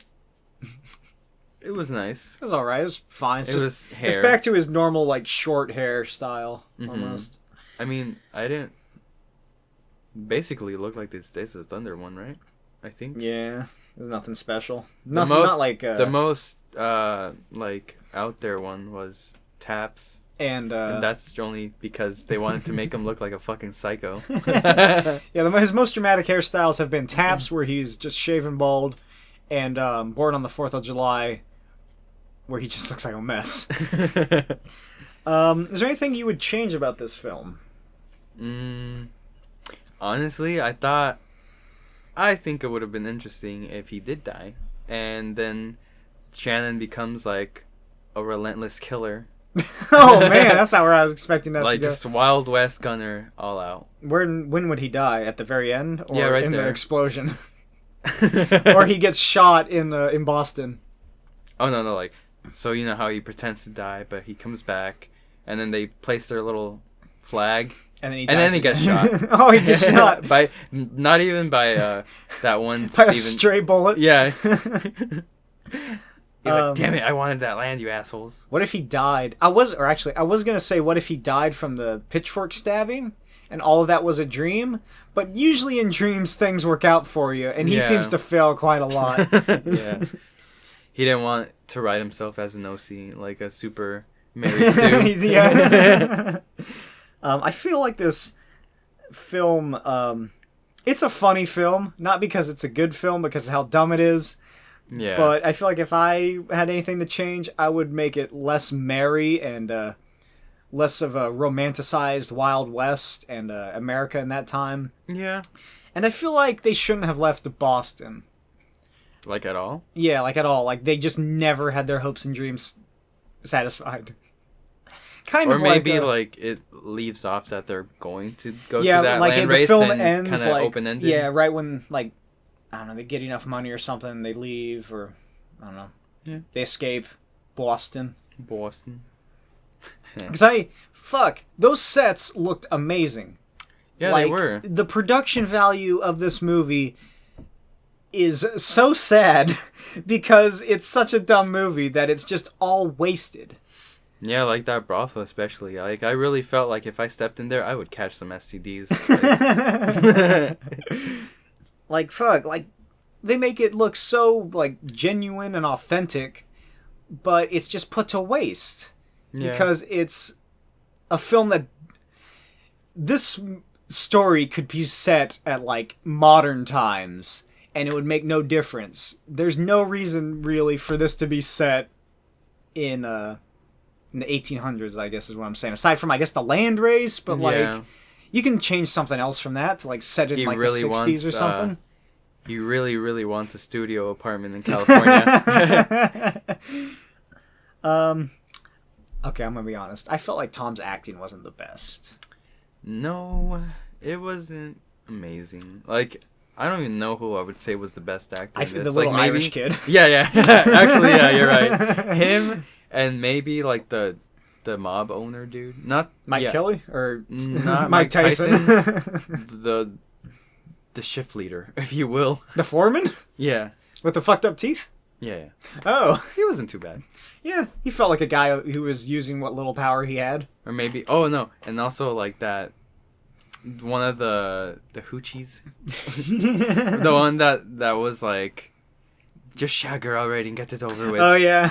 It was nice. It was alright. It was fine. It was hair. It's back to his normal, like, short hair style, almost. I mean, I didn't... Basically, look like the Days of Thunder one, right? I think. Yeah. There's nothing special. The Not like... the most, like, out there one was Taps. And that's only because they wanted to make him look like a fucking psycho. Yeah, his most dramatic hairstyles have been Taps, where he's just shaven bald, and Born on the 4th of July, where he just looks like a mess. Is there anything you would change about this film? Honestly, I think it would have been interesting if he did die, and then Shannon becomes like a relentless killer. Oh man, that's not where I was expecting that like to go. Just Wild West Gunner all out. When would he die? At the very end, or yeah, right in there. The explosion, or he gets shot in Boston? Oh no, like, so you know how he pretends to die, but he comes back, and then they place their little flag. And then he gets shot. Oh, he gets shot by not even by that one by a stray bullet. Yeah. He's like, damn it! I wanted that land, you assholes. What if he died? I was gonna say, what if he died from the pitchfork stabbing, and all of that was a dream? But usually in dreams, things work out for you, and he seems to fail quite a lot. Yeah. He didn't want to write himself as an OC, like a super Mary Sue. Yeah. I feel like this film, it's a funny film, not because it's a good film, because of how dumb it is. Yeah. But I feel like if I had anything to change, I would make it less merry and less of a romanticized Wild West and America in that time. Yeah. And I feel like they shouldn't have left Boston. Like at all? Yeah, like at all. Like they just never had their hopes and dreams satisfied. Kind or of maybe like it leaves off that they're going to go to that like land the race film and ends kind of like open-ended. yeah, right when like I don't know, they get enough money or something, they leave, or I don't know. Yeah. They escape Boston. Because those sets looked amazing. Yeah, like, they were. The production value of this movie is so sad because it's such a dumb movie that it's just all wasted. Yeah, like that brothel especially. Like, I really felt like if I stepped in there, I would catch some STDs. Like, like, they make it look so, like, genuine and authentic, but it's just put to waste. Yeah. Because it's a film that... This story could be set at, like, modern times, and it would make no difference. There's no reason, really, for this to be set in, in the 1800s, I guess is what I'm saying. Aside from, I guess, the land race, but like you can change something else from that to like set in like really the 60s or something. He really, really wants a studio apartment in California. Okay, I'm gonna be honest. I felt like Tom's acting wasn't the best. No, it wasn't amazing. Like, I don't even know who I would say was the best actor. I feel the little maybe, Irish kid. Yeah. Actually, yeah, you're right. Him and maybe like the mob owner dude. Not Mike Kelly or not Mike Tyson. The shift leader, if you will. The foreman? Yeah. With the fucked up teeth? Yeah. Oh. He wasn't too bad. Yeah, he felt like a guy who was using what little power he had. Or maybe, oh no, and also like that, one of the hoochies. The one that was like, just shag her already and get it over with. Oh yeah.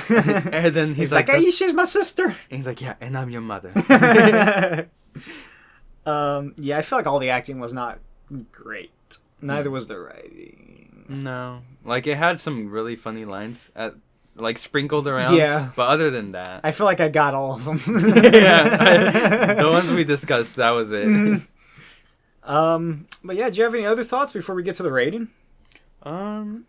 And then he's like, hey, she's my sister. And he's like, yeah, and I'm your mother. Yeah, I feel like all the acting was not great. Neither was the writing. No. Like, it had some really funny lines like sprinkled around. Yeah. But other than that, I feel like I got all of them. yeah. The ones we discussed, that was it. Mm-hmm. But yeah, do you have any other thoughts before we get to the rating? I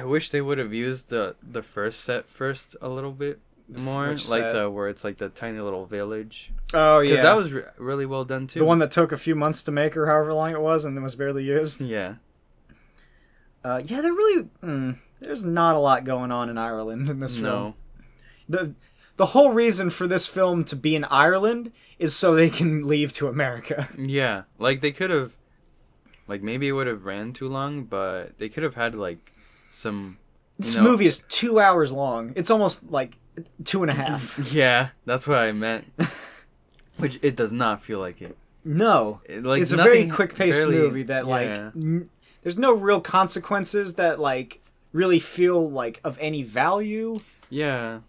wish they would have used the first set first a little bit more. Like set? Where it's like the tiny little village. Oh yeah. Because that was really well done too. The one that took a few months to make or however long it was and then was barely used. Yeah. Yeah, there's not a lot going on in Ireland in this film. No. The whole reason for this film to be in Ireland is so they can leave to America. Yeah. Like, they could have, like, maybe it would have ran too long, but they could have had, like, some... This movie is 2 hours long. It's almost, like, 2.5. Yeah, that's what I meant. Which, it does not feel like it. No. It's a very quick-paced movie that, yeah. like... There's no real consequences that, like, really feel, like, of any value. Yeah.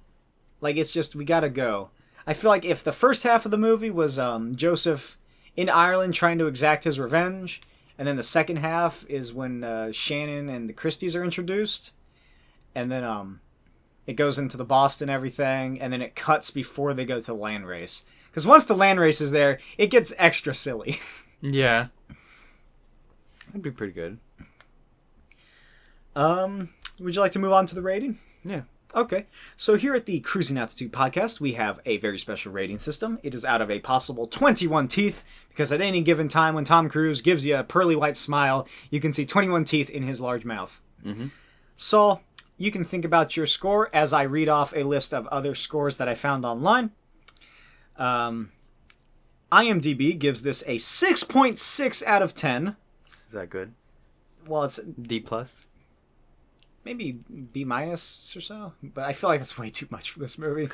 Like, it's just, we gotta go. I feel like if the first half of the movie was Joseph in Ireland trying to exact his revenge, and then the second half is when Shannon and the Christies are introduced, and then it goes into the boss and everything, and then it cuts before they go to the land race. Because once the land race is there, it gets extra silly. Yeah. That'd be pretty good. Would you like to move on to the rating? Yeah. Okay. So here at the Cruising Altitude podcast, we have a very special rating system. It is out of a possible 21 teeth, because at any given time when Tom Cruise gives you a pearly white smile, you can see 21 teeth in his large mouth. Mm-hmm. Saul, you can think about your score as I read off a list of other scores that I found online. IMDb gives this a 6.6 out of 10. Is that good? Well, it's... D+. Maybe B- or so, but I feel like that's way too much for this movie.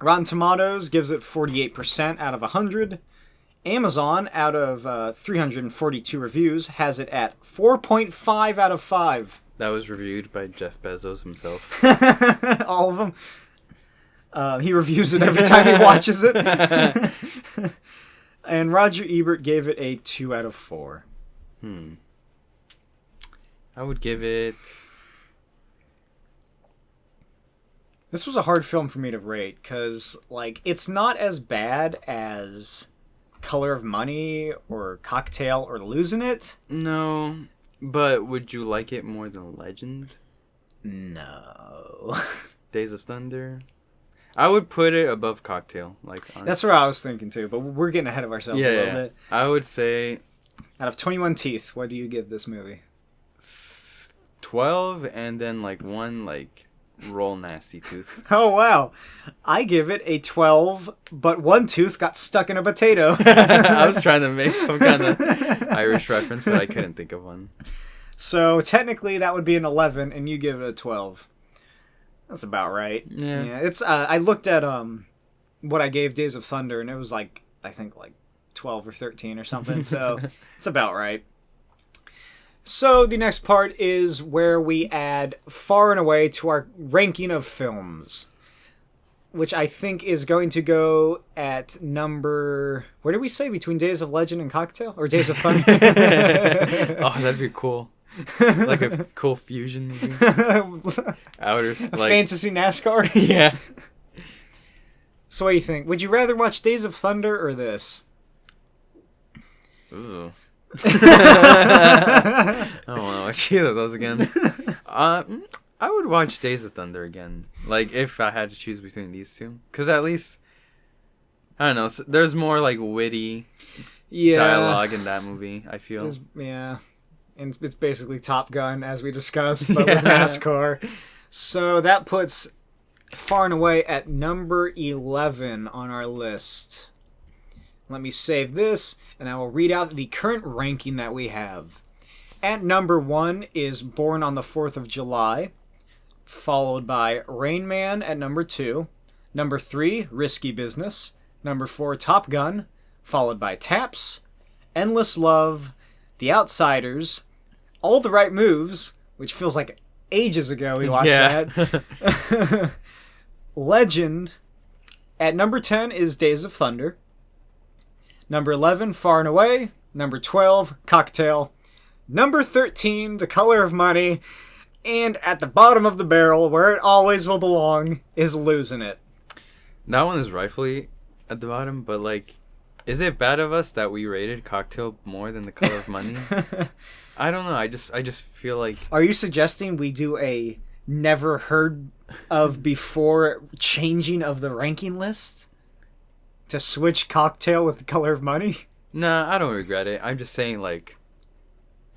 Rotten Tomatoes gives it 48% out of 100. Amazon, out of 342 reviews, has it at 4.5 out of 5. That was reviewed by Jeff Bezos himself. All of them. He reviews it every time he watches it. And Roger Ebert gave it a 2 out of 4. I would give it... This was a hard film for me to rate, because, like, it's not as bad as Color of Money or Cocktail or Losing It. No, but would you like it more than Legend? No. Days of Thunder? I would put it above Cocktail. Like, honestly. That's what I was thinking, too, but we're getting ahead of ourselves a little bit. I would say... Out of 21 teeth, what do you give this movie? 12, and then, like, one, like... roll nasty tooth. Oh wow, I give it a 12, but one tooth got stuck in a potato. I was trying to make some kind of Irish reference, but I couldn't think of one. So technically that would be an 11, and you give it a 12. That's about right. Yeah. It's I looked at what I gave Days of Thunder, and it was like, I think like 12 or 13 or something. So it's about right. So the next part is where we add far and away to our ranking of films, which I think is going to go at number... Where did we say? Between Days of Legend and Cocktail? Or Days of Thunder? Oh, that'd be cool. Like a cool fusion movie. Outer, like... fantasy NASCAR. Yeah. So what do you think? Would you rather watch Days of Thunder or this? Ooh. I don't want to watch either of those again. I would watch Days of Thunder again. Like, if I had to choose between these two. Because at least, I don't know, there's more, like, witty dialogue in that movie, I feel. Yeah. And it's basically Top Gun, as we discussed, but with NASCAR. So that puts far and away at number 11 on our list. Let me save this, and I will read out the current ranking that we have. At number 1 is Born on the 4th of July, followed by Rain Man at number 2. Number 3, Risky Business. Number 4, Top Gun, followed by Taps, Endless Love, The Outsiders, All the Right Moves, which feels like ages ago we watched that. Legend. At number 10 is Days of Thunder. Number 11, Far and Away. Number 12, Cocktail. Number 13, The Color of Money. And at the bottom of the barrel, where it always will belong, is Losing It. That one is rightfully at the bottom, but, like, is it bad of us that we rated Cocktail more than The Color of Money? I don't know. I just feel like... Are you suggesting we do a never heard of before changing of the ranking list? To switch Cocktail with The Color of Money? Nah, I don't regret it. I'm just saying, like,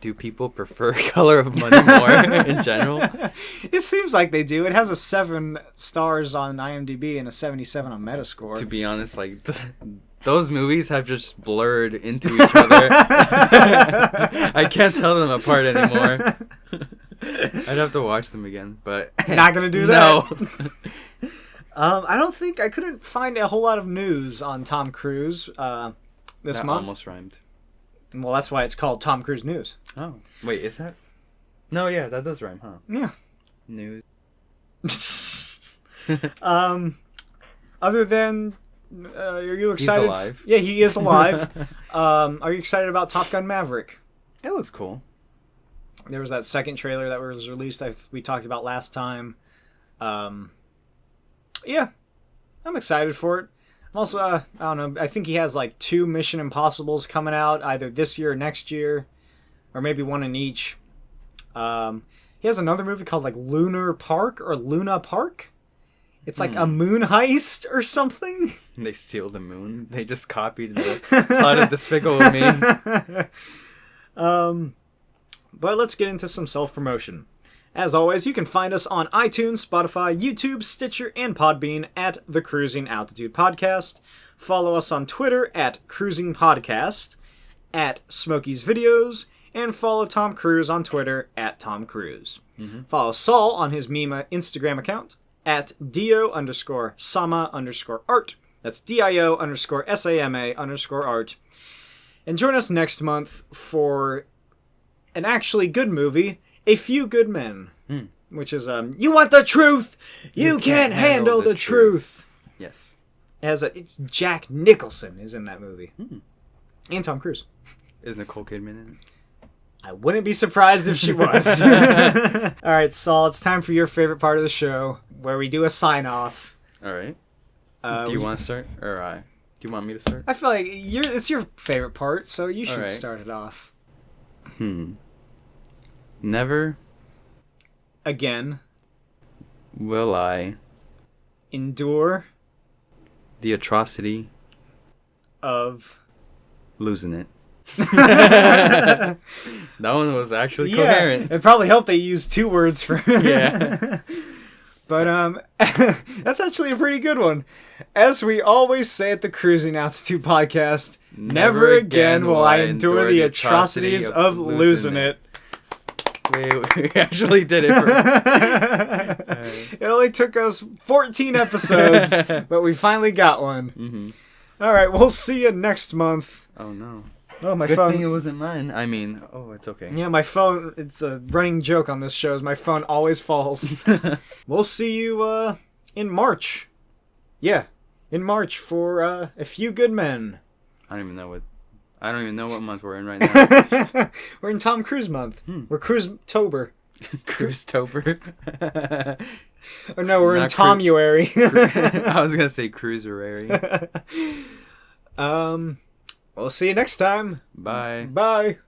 do people prefer Color of Money more in general? It seems like they do. It has a 7 stars on IMDb and a 77 on Metascore. To be honest, like, those movies have just blurred into each other. I can't tell them apart anymore. I'd have to watch them again, but... Not gonna do that? No. I couldn't find a whole lot of news on Tom Cruise this that month. Almost rhymed. Well, that's why it's called Tom Cruise News. Oh, wait, is that? No, yeah, that does rhyme, huh? Yeah. News. Other than, are you excited? He's alive. Yeah, he is alive. Are you excited about Top Gun Maverick? It looks cool. There was that second trailer that was released we talked about last time. Yeah, I'm excited for it. Also, I don't know, I think he has like 2 Mission Impossibles coming out either this year or next year, or maybe one in each. He has another movie called like Luna Park. It's like a moon heist or something. They steal the moon. They just copied the plot of Despicable Me. But let's get into some self-promotion. As always, you can find us on iTunes, Spotify, YouTube, Stitcher, and PodBean at the Cruising Altitude Podcast. Follow us on Twitter at Cruising Podcast, at Smokey's Videos, and follow Tom Cruise on Twitter at Tom Cruise. Mm-hmm. Follow Saul on his Mima Instagram account at dio_sama_art. That's DIO_SAMA_art. And join us next month for an actually good movie, A Few Good Men, which is, you want the truth? You can't handle the truth. Yes. It's Jack Nicholson is in that movie. And Tom Cruise. Is Nicole Kidman in it? I wouldn't be surprised if she was. All right, Saul, it's time for your favorite part of the show, where we do a sign-off. All right. Do you want to start? Or do you want me to start? I feel like it's your favorite part, so you should start it off. Never again will I endure the atrocity of losing it. That one was actually coherent. It probably helped they used 2 words for yeah. But that's actually a pretty good one. As we always say at the Cruising Altitude Podcast, never again will I endure the atrocities of losing it. We actually did it. It only took us 14 episodes, but we finally got one. Mm-hmm. All right, we'll see you next month. Oh, no. Oh, my Good phone. thing it wasn't mine. I mean, it's okay. Yeah, my phone, it's a running joke on this show, is my phone always falls. We'll see you in March. Yeah, in March for A Few Good Men. I don't even know what... I don't even know what month we're in right now. We're in Tom Cruise month. We're Cruise-tober. Cruise-tober? Or no, we're in Tomuary. I was gonna say cruiserary. We'll see you next time. Bye. Bye.